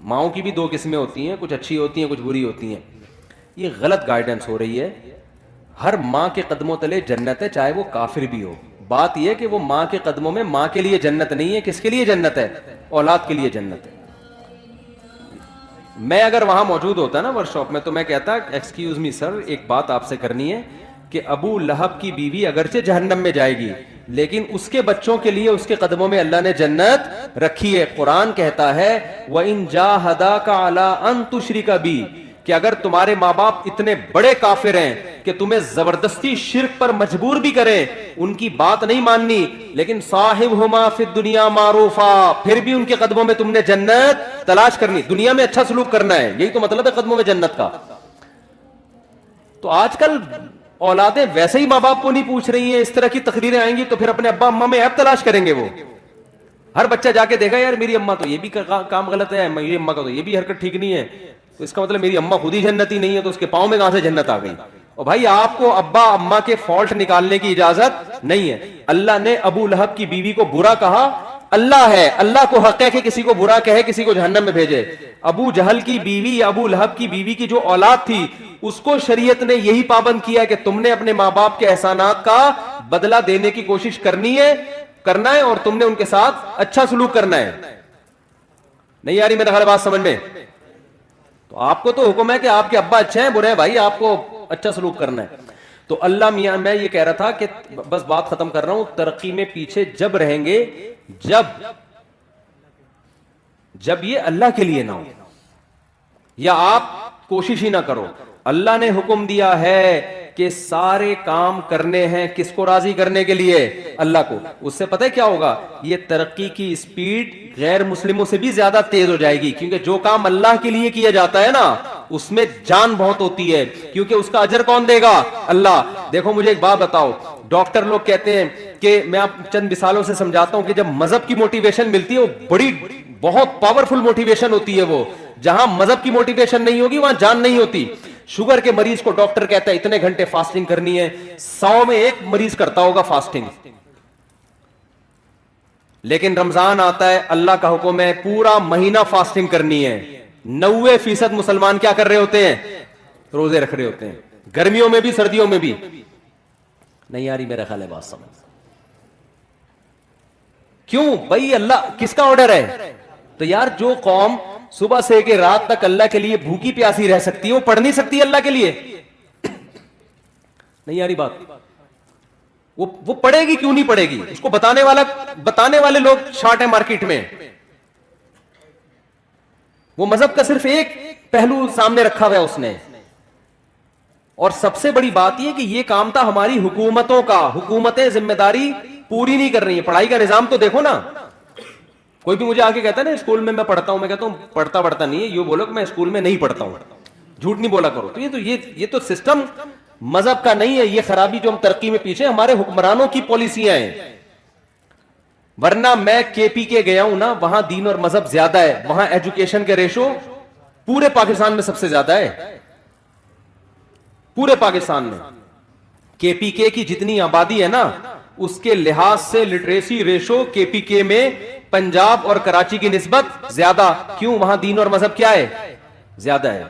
ماؤں کی بھی دو قسمیں ہوتی ہیں، کچھ اچھی ہوتی ہیں کچھ بری ہوتی ہیں. یہ غلط گائیڈنس ہو رہی ہے. ہر ماں کے قدموں تلے جنت ہے، چاہے وہ کافر بھی ہو. بات یہ کہ وہ ماں کے قدموں میں ماں کے لیے جنت نہیں ہے، کس کے لیے جنت ہے؟ اولاد کے لیے جنت ہے. میں اگر وہاں موجود ہوتا نا ورک شاپ میں تو میں کہتا ایکسکیوز می سر، ایک بات آپ سے کرنی ہے کہ ابو لہب کی بیوی اگرچہ جہنم میں جائے گی لیکن اس کے بچوں کے لیے اس کے قدموں میں اللہ نے جنت رکھی ہے. قرآن کہتا ہے وَإِن جَاهَدَاكَ عَلَىٰ أَن تُشْرِكَ بِي، کہ اگر تمہارے ماں باپ اتنے بڑے کافر ہیں کہ تمہیں زبردستی شرک پر مجبور بھی کریں، ان کی بات نہیں ماننی، لیکن صاحبہما فی الدنیا معروفا، پھر بھی ان کے قدموں میں تم نے جنت تلاش کرنی، دنیا میں اچھا سلوک کرنا ہے. یہی تو مطلب ہے قدموں میں جنت کا. تو آج کل اولادیں ویسے ہی ماں باپ کو نہیں پوچھ رہی ہیں، اس طرح کی تقریریں آئیں گی تو پھر اپنے ابا اماں میں عیب تلاش کریں گے. وہ ہر بچہ جا کے دیکھا یار میری اماں تو یہ بھی کام غلط ہے، میری اماں کا تو یہ بھی حرکت ٹھیک نہیں ہے، تو اس کا مطلب میری اماں خود ہی جنتی نہیں ہے، تو اس کے پاؤں میں کہاں سے جنت آ گئی؟ اور بھائی آپ کو ابا اماں کے فالٹ نکالنے کی اجازت نہیں ہے. اللہ نے ابو لہب کی بیوی کو برا کہا، اللہ ہے, اللہ کو حق ہے کہ کسی کو برا کہے, کسی کو جہنم میں بھیجے. ابو جہل کی بیوی یا ابو لہب کی بیوی کی جو اولاد تھی اس کو شریعت نے یہی پابند کیا کہ تم نے اپنے ماں باپ کے احسانات کا بدلہ دینے کی کوشش کرنا ہے اور تم نے ان کے ساتھ اچھا سلوک کرنا ہے. نہیں آ رہی میرا خیال بات سمجھ میں؟ تو آپ کو تو حکم ہے کہ آپ کے ابا اچھے ہیں, برے ہیں بھائی, آپ کو اچھا سلوک کرنا ہے. تو اللہ میاں, میں یہ کہہ رہا تھا کہ بس بات ختم کر رہا ہوں, ترقی میں پیچھے جب رہیں گے جب یہ اللہ کے لیے نہ ہو یا آپ کوشش ہی نہ کرو. اللہ نے حکم دیا ہے کہ سارے کام کرنے ہیں کس کو راضی کرنے کے لیے؟ اللہ کو. اس سے پتہ ہے کیا ہوگا؟ یہ ترقی کی سپیڈ غیر مسلموں سے بھی زیادہ تیز ہو جائے گی, کیونکہ جو کام اللہ کے لیے کیا جاتا ہے نا اس میں جان بہت ہوتی ہے, کیونکہ اس کا اجر کون دے گا؟ اللہ. دیکھو مجھے ایک بات بتاؤ, ڈاکٹر لوگ کہتے ہیں کہ, میں آپ چند مثالوں سے سمجھاتا ہوں کہ جب مذہب کی موٹیویشن ملتی ہے وہ بہت پاورفل موٹیویشن ہوتی ہے. وہ جہاں مذہب کی موٹیویشن نہیں ہوگی وہاں جان نہیں ہوتی. شوگر کے مریض کو ڈاکٹر کہتا ہے اتنے گھنٹے فاسٹنگ کرنی ہے, 100 میں 1 مریض کرتا ہوگا فاسٹنگ. لیکن رمضان آتا ہے, اللہ کا حکم ہے پورا مہینہ فاسٹنگ کرنی ہے. 90% مسلمان کیا کر رہے ہوتے ہیں؟ روزے رکھ رہے ہوتے ہیں, گرمیوں میں بھی سردیوں میں بھی. نہیں آ رہی میرا خیال ہے بات سمجھ؟ کیوں بھائی؟ اللہ کس کا آرڈر ہے؟ تو یار جو قوم صبح سے کہ رات تک اللہ کے لیے بھوکی پیاسی رہ سکتی ہے وہ پڑھ نہیں سکتی اللہ کے لیے؟ نہیں آ رہی بات؟ وہ پڑھے گی کیوں نہیں پڑھے گی؟ اس کو بتانے والے لوگ شارٹ ہیں مارکیٹ میں. وہ مذہب کا صرف ایک پہلو سامنے رکھا ہوا ہے اس نے. اور سب سے بڑی بات یہ کہ یہ کام تھا ہماری حکومتوں کا. حکومتیں ذمہ داری پوری نہیں کر رہی ہیں. پڑھائی کا نظام تو دیکھو نا. کوئی بھی مجھے آ کے کہتا ہے نا اسکول میں پڑھتا ہوں, میں کہتا ہوں پڑھتا نہیں ہے, یہ بولو کہ میں اسکول میں نہیں پڑھتا ہوں. جھوٹ نہیں بولا کرو. تو یہ تو سسٹم مذہب کا نہیں ہے. یہ خرابی جو ہم ترقی میں پیچھے, ہمارے حکمرانوں کی پالیسیاں ہیں. ورنہ میں KP کے گیا ہوں نا, وہاں دین اور مذہب زیادہ ہے. وہاں ایجوکیشن کے ریشو پورے پاکستان میں سب سے زیادہ ہے. پورے پاکستان میں KPK کی جتنی آبادی ہے نا اس کے لحاظ سے لٹریسی ریشو KPK میں پنجاب اور کراچی کی نسبت زیادہ. کیوں؟ وہاں دین اور مذہب کیا ہے؟ زیادہ ہے.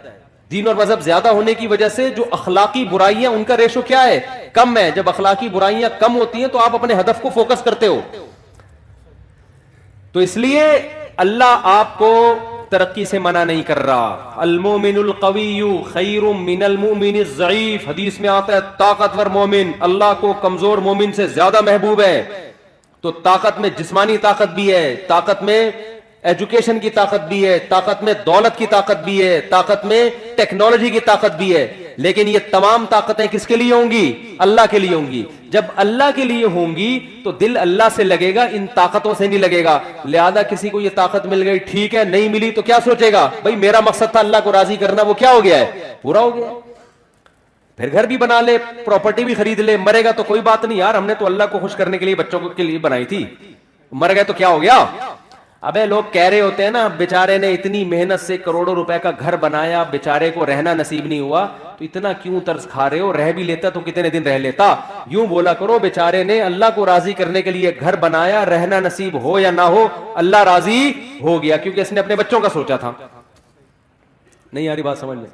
دین اور مذہب زیادہ ہونے کی وجہ سے جو اخلاقی برائیاں ان کا ریشو کیا ہے؟ کم ہے. جب اخلاقی برائیاں کم ہوتی ہیں تو آپ اپنے ہدف کو فوکس کرتے ہو. تو اس لیے اللہ آپ کو ترقی سے منع نہیں کر رہا. المومن القوی خیر من المؤمن الضعیف. حدیث میں آتا ہے طاقتور مومن اللہ کو کمزور مومن سے زیادہ محبوب ہے. تو طاقت میں جسمانی طاقت بھی ہے, طاقت میں ایجوکیشن کی طاقت بھی ہے, طاقت میں دولت کی طاقت بھی ہے, طاقت میں ٹیکنالوجی کی طاقت بھی ہے. لیکن یہ تمام طاقتیں کس کے لیے ہوں گی؟ اللہ کے لیے ہوں گی. جب اللہ کے لیے ہوں گی تو دل اللہ سے لگے گا, ان طاقتوں سے نہیں لگے گا. لہذا کسی کو یہ طاقت مل گئی ٹھیک ہے, نہیں ملی تو کیا سوچے گا؟ بھائی میرا مقصد تھا اللہ کو راضی کرنا, وہ کیا ہو گیا ہے؟ پورا ہو گیا. پھر گھر بھی بنا لے, پراپرٹی بھی خرید لے, مرے گا تو کوئی بات نہیں یار, ہم نے تو اللہ کو خوش کرنے کے لیے بچوں کے لیے بنائی تھی. مر گئے تو کیا ہو گیا؟ ابے لوگ کہہ رہے ہوتے ہیں نا بیچارے نے اتنی محنت سے کروڑوں روپے کا گھر بنایا, بیچارے کو رہنا نصیب نہیں ہوا, تو اتنا کیوں طرز کھا رہے ہو؟ رہ بھی لیتا تو کتنے دن رہ لیتا. یوں بولا کرو بیچارے نے اللہ کو راضی کرنے کے لیے گھر بنایا, رہنا نصیب ہو یا نہ ہو اللہ راضی ہو گیا, کیونکہ اس نے اپنے بچوں کا سوچا تھا. نہیں آ رہی بات سمجھ میں؟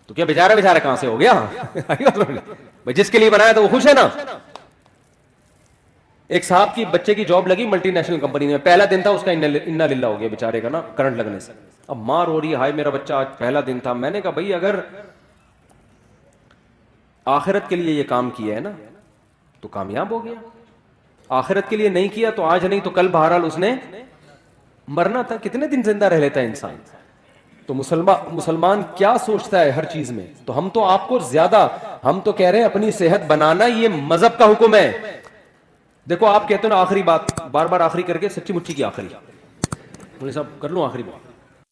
تو کیا بیچارہ کہاں سے ہو گیا؟ جس کے لیے بنایا تو وہ خوش ہے نا. ایک صاحب کی بچے کی جاب لگی ملٹی نیشنل کمپنی میں, پہلا دن تھا اس کا انا للہ ہو گیا بیچارے کا نا کرنٹ لگنے سے. اب ماں رو رہی ہے, ہائے میرا بچہ آج پہلا دن تھا. میں نے کہا بھائی اگر آخرت کے لیے یہ کام کیا ہے نا تو کامیاب ہو گیا, آخرت کے لیے نہیں کیا تو آج نہیں تو کل بہرحال اس نے مرنا تھا. کتنے دن زندہ رہ لیتا ہے انسان؟ تو مسلمان کیا سوچتا ہے ہر چیز میں. تو ہم تو آپ کو زیادہ, ہم تو کہہ رہے ہیں اپنی صحت بنانا یہ مذہب کا حکم ہے. دیکھو آپ کہتے ہو نا آخری بات, بار بار آخری کر کے, سچی مچی کی آخری, صاحب کر لوں آخری بات.